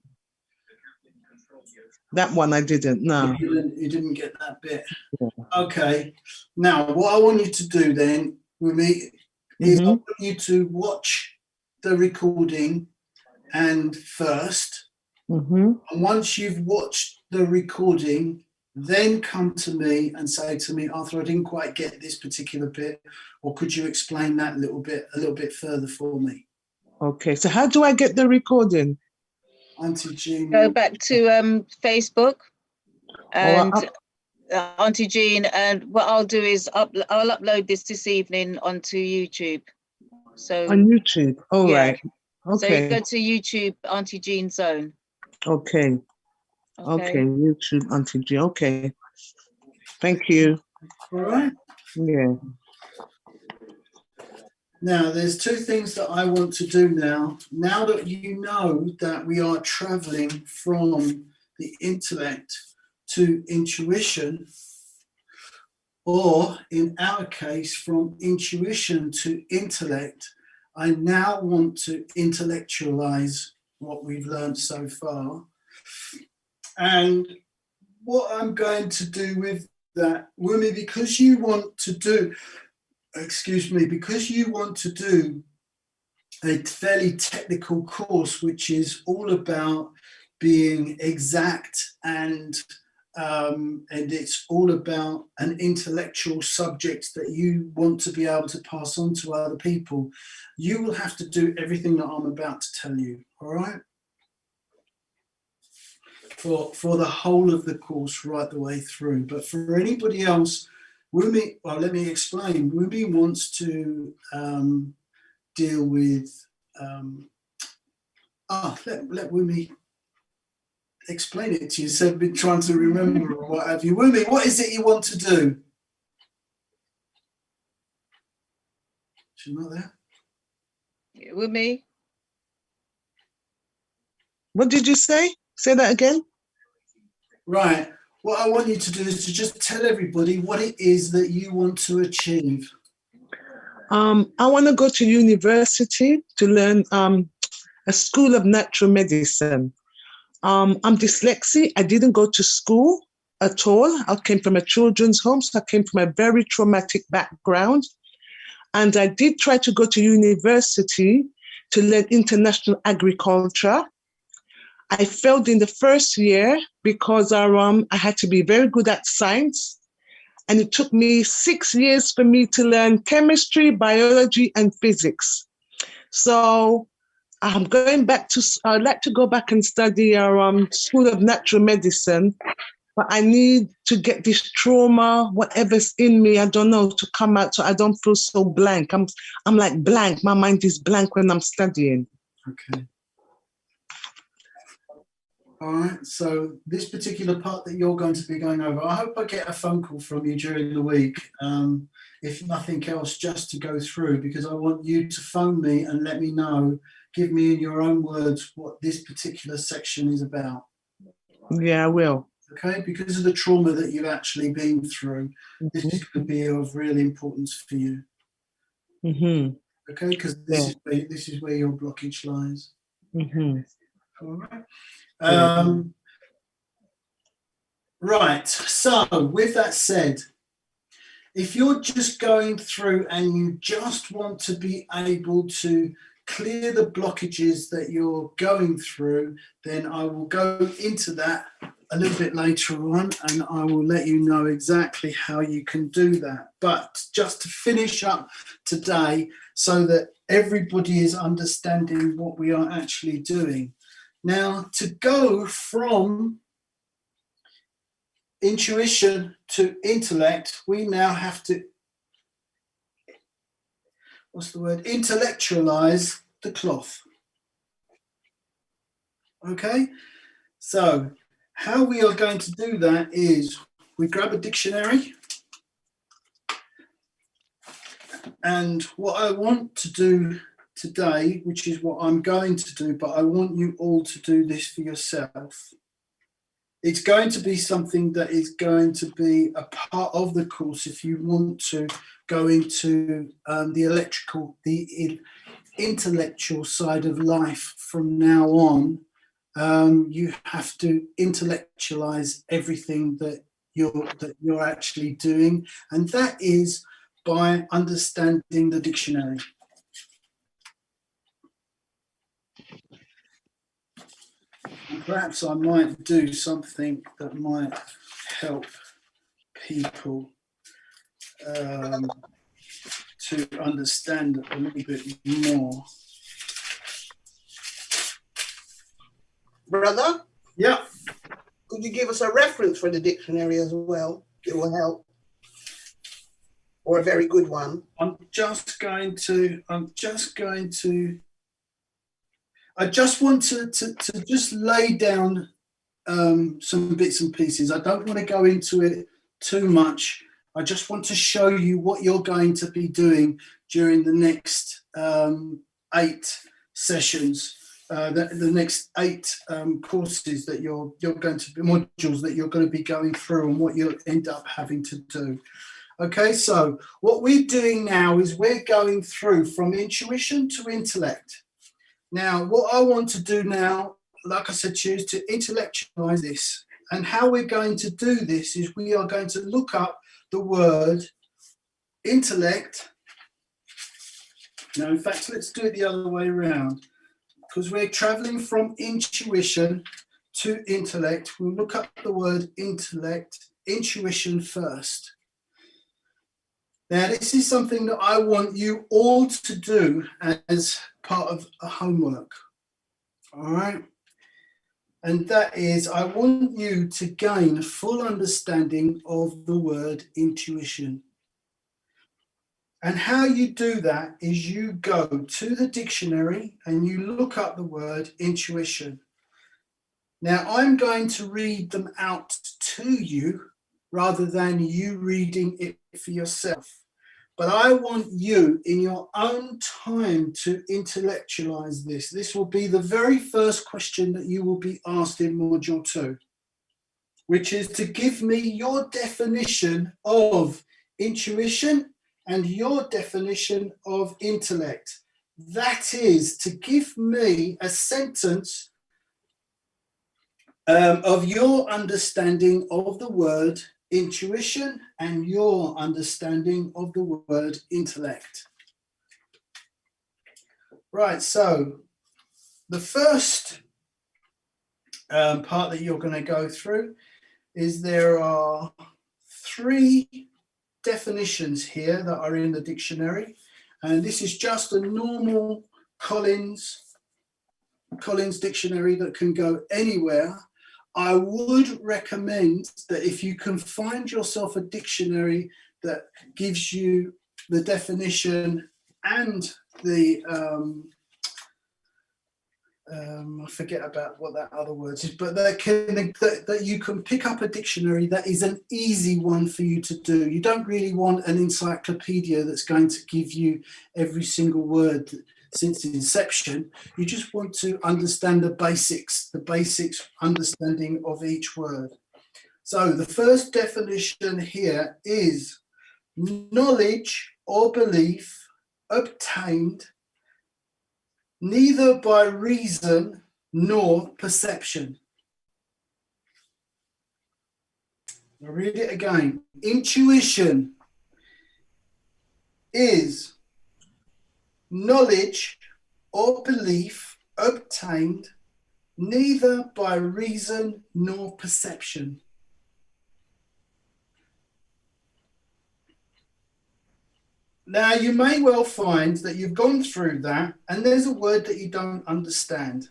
That one I didn't. No. You didn't get that bit. Yeah. Okay. Now, what I want you to do then with me is I want you to watch the recording first. And once you've watched the recording, then come to me and say to me, Arthur, I didn't quite get this particular bit, or could you explain that a little bit further for me? Okay, so how do I get the recording? Auntie Jean. Go back to Facebook and Auntie Jean, and what I'll do is I'll upload this evening onto YouTube. So on YouTube, all right. Okay. So you go to YouTube, Auntie Jean Zone. Okay. Okay, YouTube, Auntie Jean. Okay. Thank you. All right. Yeah. Now, there's 2 things that I want to do now. Now that you know that we are traveling from the intellect to intuition, or in our case, from intuition to intellect, I now want to intellectualize what we've learned so far. And what I'm going to do with that, Wumi, because you want to do a fairly technical course, which is all about being exact and it's all about an intellectual subject that you want to be able to pass on to other people, you will have to do everything that I'm about to tell you, all right? For the whole of the course right the way through. But for anybody else, Wumi, well, let me explain. Wumi wants to deal with, let Wumi explain it to you. So I've been trying to remember or what have you. Wumi, what is it you want to do? She's not there? Yeah, Wumi. What did you say? Say that again. Right. What I want you to do is to just tell everybody what it is that you want to achieve. I want to go to university to learn a school of natural medicine. I'm dyslexic. I didn't go to school at all. I came from a children's home, so I came from a very traumatic background. And I did try to go to university to learn international agriculture. I failed in the first year because I had to be very good at science. And it took me 6 years for me to learn chemistry, biology, and physics. So I'm going back to, I'd like to go back and study our School of Natural Medicine, but I need to get this trauma, whatever's in me, I don't know, to come out so I don't feel so blank. I'm like blank. My mind is blank when I'm studying. Okay. All right, so this particular part that you're going to be going over, I hope I get a phone call from you during the week, if nothing else, just to go through, because I want you to phone me and let me know, give me in your own words what this particular section is about. Yeah, I will. Okay, because of the trauma that you've actually been through, this is going to be of real importance for you. Okay, because this is where your blockage lies. All right. Right, so with that said, if you're just going through and you just want to be able to clear the blockages that you're going through, then I will go into that a little bit later on and I will let you know exactly how you can do that. But just to finish up today so that everybody is understanding what we are actually doing. Now, to go from intuition to intellect, we now have to, intellectualize the cloth. Okay, so how we are going to do that is we grab a dictionary, and what I want to do today, which is what I'm going to do, but I want you all to do this for yourself. It's going to be something that is going to be a part of the course if you want to go into the intellectual side of life from now on. You have to intellectualize everything that you're actually doing, and that is by understanding the dictionary. And perhaps I might do something that might help people to understand a little bit more. Brother? Yeah. Could you give us a reference for the dictionary as well? It will help. Or a very good one. I just want to just lay down some bits and pieces. I don't want to go into it too much. I just want to show you what you're going to be doing during the next 8 sessions, the next 8 courses that you're going to be, modules that you're going to be going through, and what you'll end up having to do. Okay, so what we're doing now is we're going through from intuition to intellect. Now, what I want to do now, like I said to you, is to intellectualize this. And how we're going to do this is we are going to look up the word intellect. Now, in fact, let's do it the other way around, because we're traveling from intuition to intellect. We'll look up the word intellect, intuition first. Now, this is something that I want you all to do as part of a homework, all right? And that is, I want you to gain a full understanding of the word intuition. And how you do that is you go to the dictionary and you look up the word intuition. Now, I'm going to read them out to you rather than you reading it for yourself. But I want you in your own time to intellectualize this. This will be the very first question that you will be asked in Module 2, which is to give me your definition of intuition and your definition of intellect. That is to give me a sentence of your understanding of the word intuition and your understanding of the word intellect. Right, so the first part that you're going to go through is there are 3 definitions here that are in the dictionary, and this is just a normal Collins Collins dictionary that can go anywhere. I would recommend that if you can find yourself a dictionary that gives you the definition and the I forget about what that other word is, but that you can pick up a dictionary that is an easy one for you to do. You don't really want an encyclopedia that's going to give you every single word since inception. You just want to understand the basics understanding of each word. So the first definition here is knowledge or belief obtained neither by reason nor perception. I'll read it again. Intuition is knowledge or belief obtained neither by reason nor perception. Now, you may well find that you've gone through that and there's a word that you don't understand.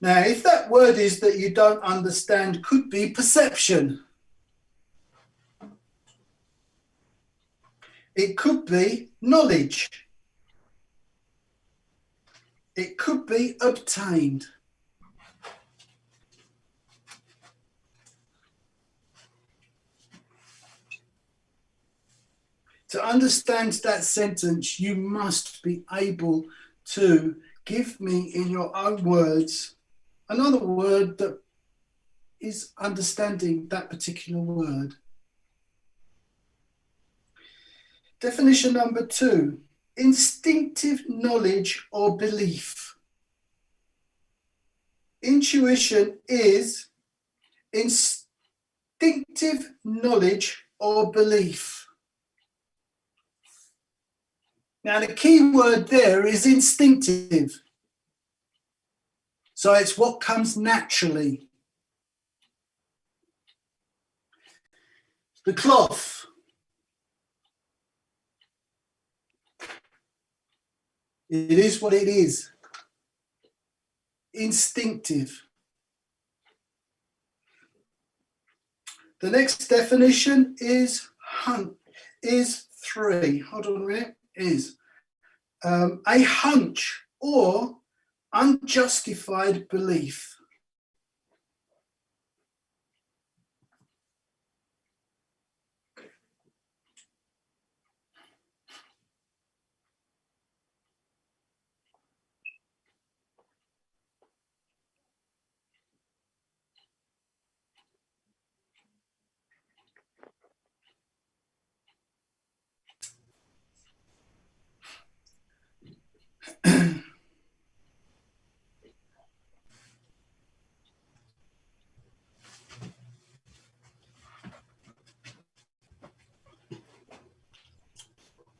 Now, if that word is that you don't understand, could be perception. It could be knowledge. It could be obtained. To understand that sentence, you must be able to give me in your own words another word that is understanding that particular word. Definition number 2, instinctive knowledge or belief. Intuition is instinctive knowledge or belief. Now, the key word there is instinctive. So it's what comes naturally. The cloth. It is what it is. Instinctive. The next definition is 3. Hold on a minute. Is a hunch or unjustified belief.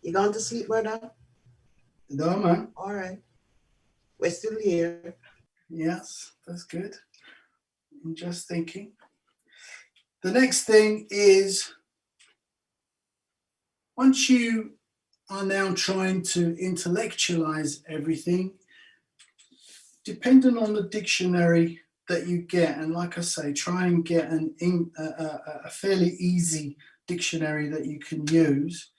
You going to sleep, brother? No, man. All right. We're still here. Yes, that's good. I'm just thinking. The next thing is, once you are now trying to intellectualize everything, depending on the dictionary that you get, and like I say, try and get a fairly easy dictionary that you can use,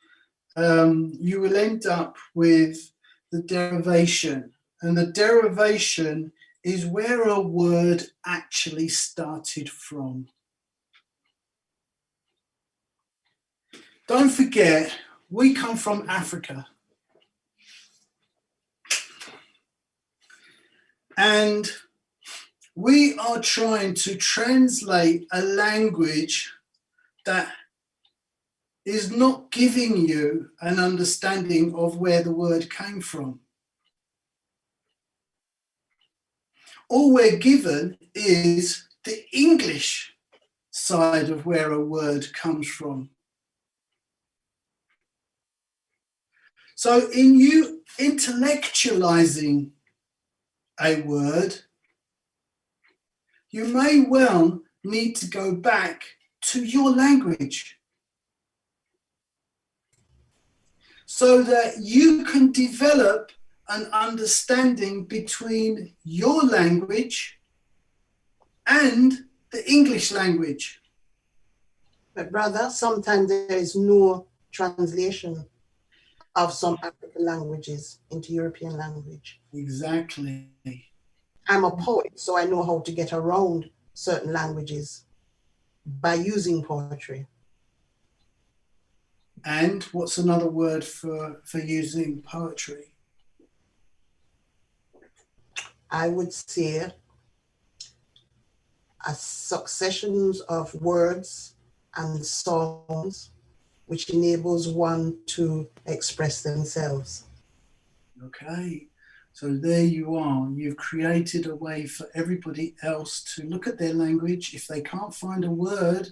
you will end up with the derivation. And the derivation is where a word actually started from. Don't forget, we come from Africa. And we are trying to translate a language that is not giving you an understanding of where the word came from. All we're given is the English side of where a word comes from. So in you intellectualizing a word, you may well need to go back to your language so that you can develop an understanding between your language and the English language. But brother, sometimes there is no translation of some African languages into European language. Exactly. I'm a poet, so I know how to get around certain languages by using poetry. And what's another word for using poetry? I would say a succession of words and songs which enables one to express themselves. Okay, so there you are. You've created a way for everybody else to look at their language. If they can't find a word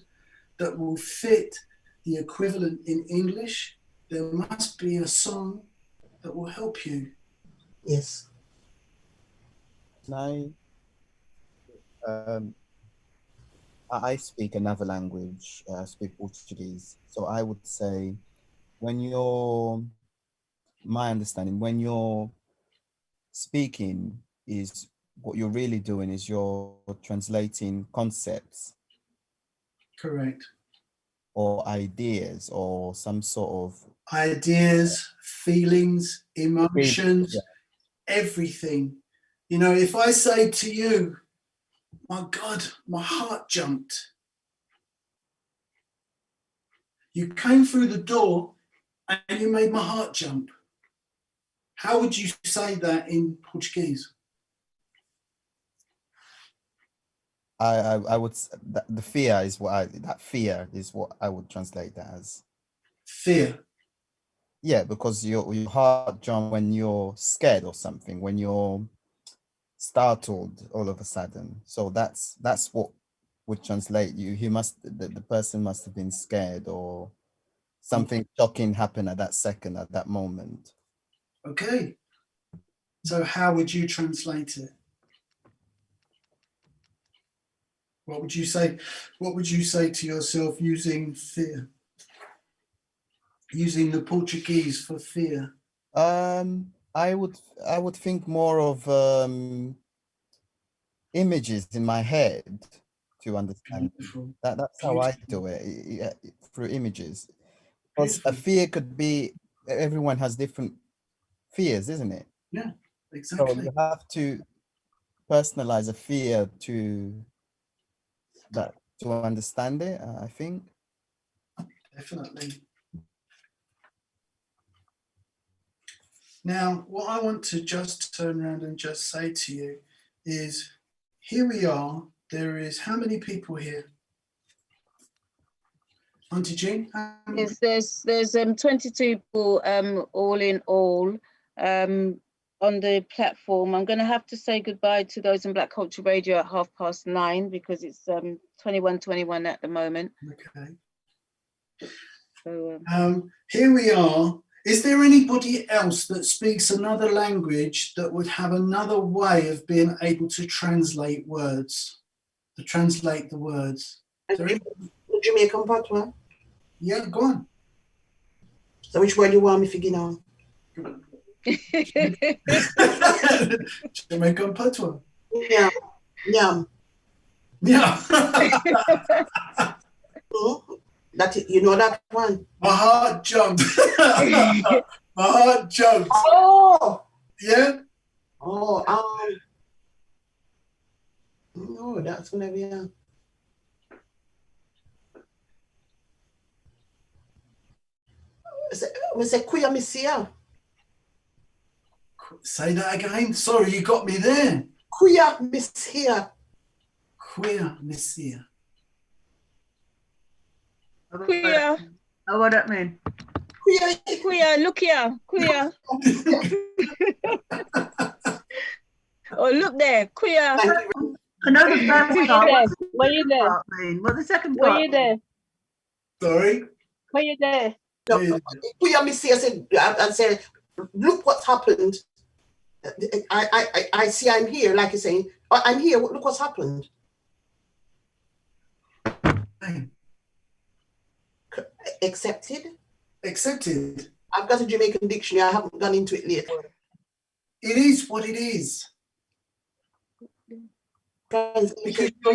that will fit the equivalent in English, there must be a song that will help you. Yes. I speak another language, I speak Portuguese. So I would say my understanding, when you're speaking, is what you're really doing is you're translating concepts. Correct. Or ideas or some sort of ideas, feelings, emotions, everything. You know, if I say to you, my God, my heart jumped. You came through the door and you made my heart jump. How would you say that in Portuguese? I would, the fear is that fear is what I would translate that as. Fear. Yeah, because your heart jump when you're scared or something, when you're startled all of a sudden. So that's what would translate you. The person must have been scared or something shocking happened at that second, at that moment. Okay. So how would you translate it? What would you say? What would you say to yourself using fear? Using the Portuguese for fear? I would think more of images in my head to understand. That's how I do it, through images. Because a fear could be, everyone has different fears, isn't it? Yeah, exactly. So you have to personalize a fear to understand it, I think. Definitely. Now, what I want to just turn around and just say to you is, here we are. There is how many people here? Auntie Jean? Yes, there's 22 people all in all on the platform. I'm going to have to say goodbye to those on Black Culture Radio at 9:30 because it's 21:21 at the moment. Okay. So here we are. Is there anybody else that speaks another language that would have another way of being able to translate words? To translate the words? Jamaican patois? Yeah, go on. So which word you want me to begin on? Jamaican patois. Yeah. Yeah. Yeah. That you know that one. My heart jumped. My heart jumped. Oh. Yeah. Oh. No, that's gonna be a. We say kuya misia. Say that again. Sorry, you got me there. Kuya misia. Kuya misia. Queer. Oh, what that mean? Queer, look here, queer. Oh, look there, queer. I know the first part. Where you there? What the second part? Where you there? Sorry? Where you there? Kuya misia said, and said, look what's happened. I see I'm here, like you're saying, I'm here, look what's happened. Accepted? Accepted. I've got a Jamaican dictionary, I haven't gone into it yet. It is what it is. Because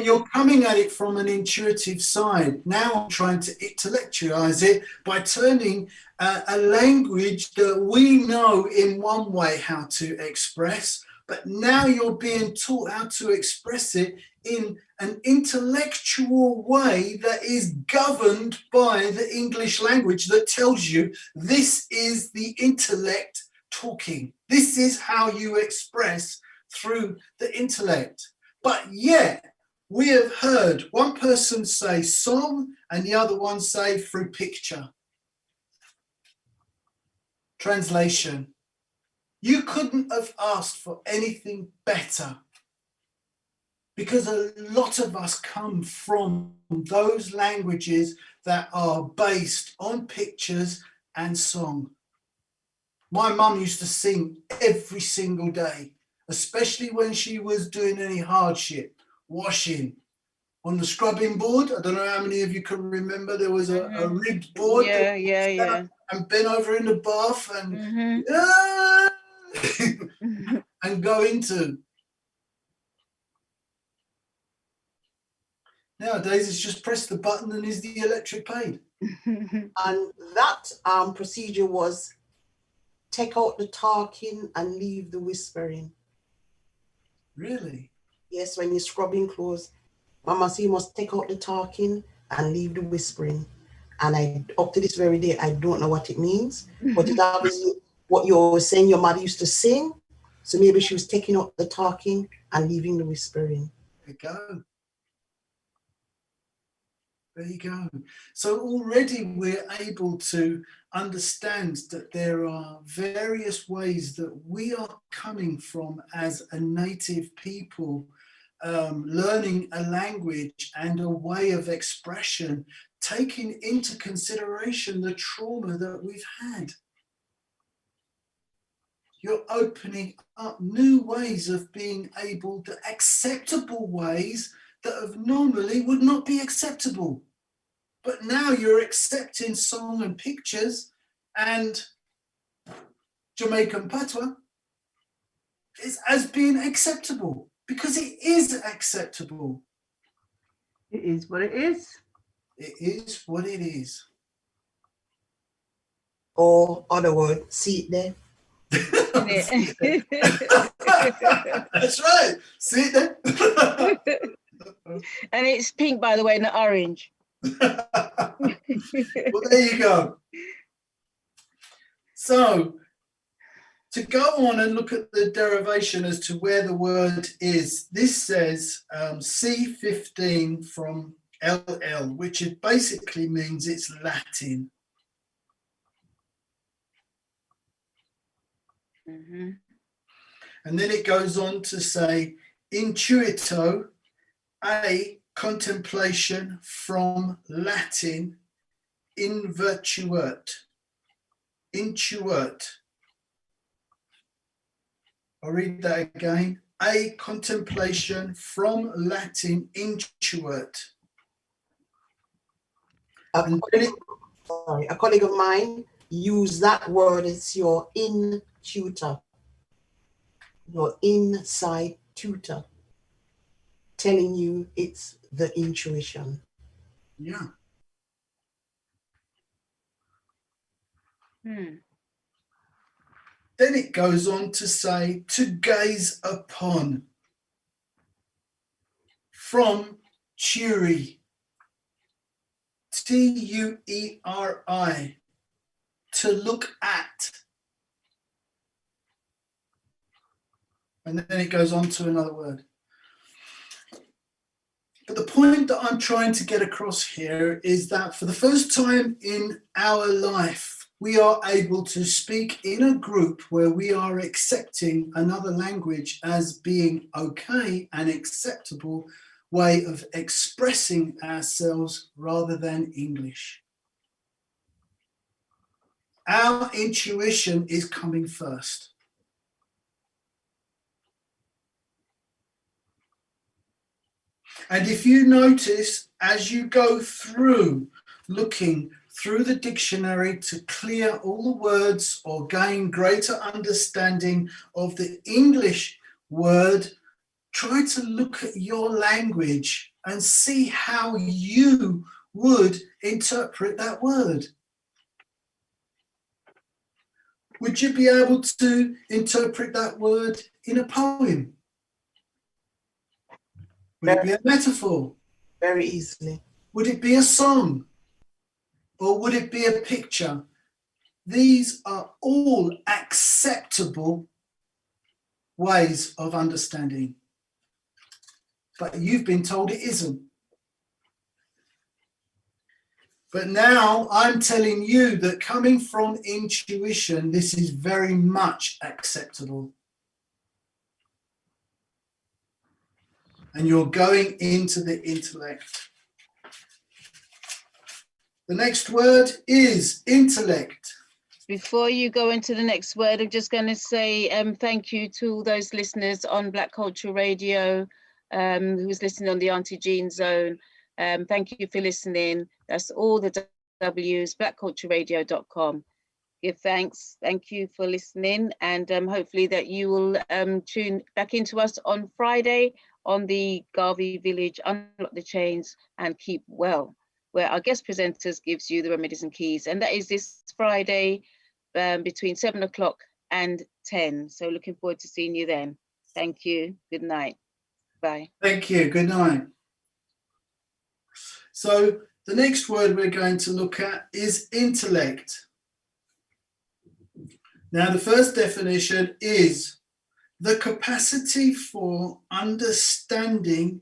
you're coming at it from an intuitive side. Now I'm trying to intellectualize it by turning a language that we know in one way how to express, but now you're being taught how to express it in an intellectual way that is governed by the English language that tells you this is the intellect talking. This is how you express through the intellect. But yet, we have heard one person say song and the other one say through picture. Translation. You couldn't have asked for anything better, because a lot of us come from those languages that are based on pictures and song. My mum used to sing every single day, especially when she was doing any hardship, washing. On the scrubbing board, I don't know how many of you can remember, there was a ribbed board. Yeah. And bent over in the bath and and go into. Nowadays, it's just press the button and is the electric paid. And that procedure was take out the talking and leave the whispering. Really? Yes, when you're scrubbing clothes, Mama said you must take out the talking and leave the whispering. And I, up to this very day, I don't know what it means, but it's obviously what you were saying your mother used to sing. So maybe she was taking out the talking and leaving the whispering. There you go. There you go. So already we're able to understand that there are various ways that we are coming from as a native people, learning a language and a way of expression, taking into consideration the trauma that we've had. You're opening up new ways of being able to, acceptable ways that have normally would not be acceptable. But now you're accepting song and pictures and Jamaican patois as being acceptable, because it is acceptable. It is what it is. It is what it is. Or other word, see it there. That's right. See it there. And it's pink, by the way, not orange. Well, there you go. So to go on and look at the derivation as to where the word is, this says C15 from LL, which it basically means it's Latin. And then it goes on to say intuito, a contemplation from Latin, intuit. I'll read that again. A contemplation from Latin, intuit. A colleague of mine used that word as your in-tutor, your inside tutor, telling you it's the intuition. Yeah. Then it goes on to say to gaze upon, from Tueri, Tueri, to look at. And then it goes on to another word. But the point that I'm trying to get across here is that for the first time in our life, we are able to speak in a group where we are accepting another language as being okay and acceptable way of expressing ourselves rather than English. Our intuition is coming first. And if you notice, as you go through looking through the dictionary to clear all the words or gain greater understanding of the English word, try to look at your language and see how you would interpret that word. Would you be able to interpret that word in a poem? Would it be a metaphor? Very easily. Would it be a song? Or would it be a picture? These are all acceptable ways of understanding. But you've been told it isn't. But now I'm telling you that coming from intuition, this is very much acceptable. And you're going into the intellect. The next word is intellect. Before you go into the next word, I'm just going to say thank you to all those listeners on Black Culture Radio who was listening on the Auntie Jean Zone. Thank you for listening. That's all the W's, blackcultureradio.com. Give thanks. Thank you for listening. And hopefully that you will tune back into us on Friday on the Garvey Village, Unlock the Chains and Keep Well, where our guest presenters gives you the remedies and keys. And that is this Friday between 7 o'clock and 10. So looking forward to seeing you then. Thank you. Good night. Bye. Thank you. Good night. So the next word we're going to look at is intellect. Now, the first definition is the capacity for understanding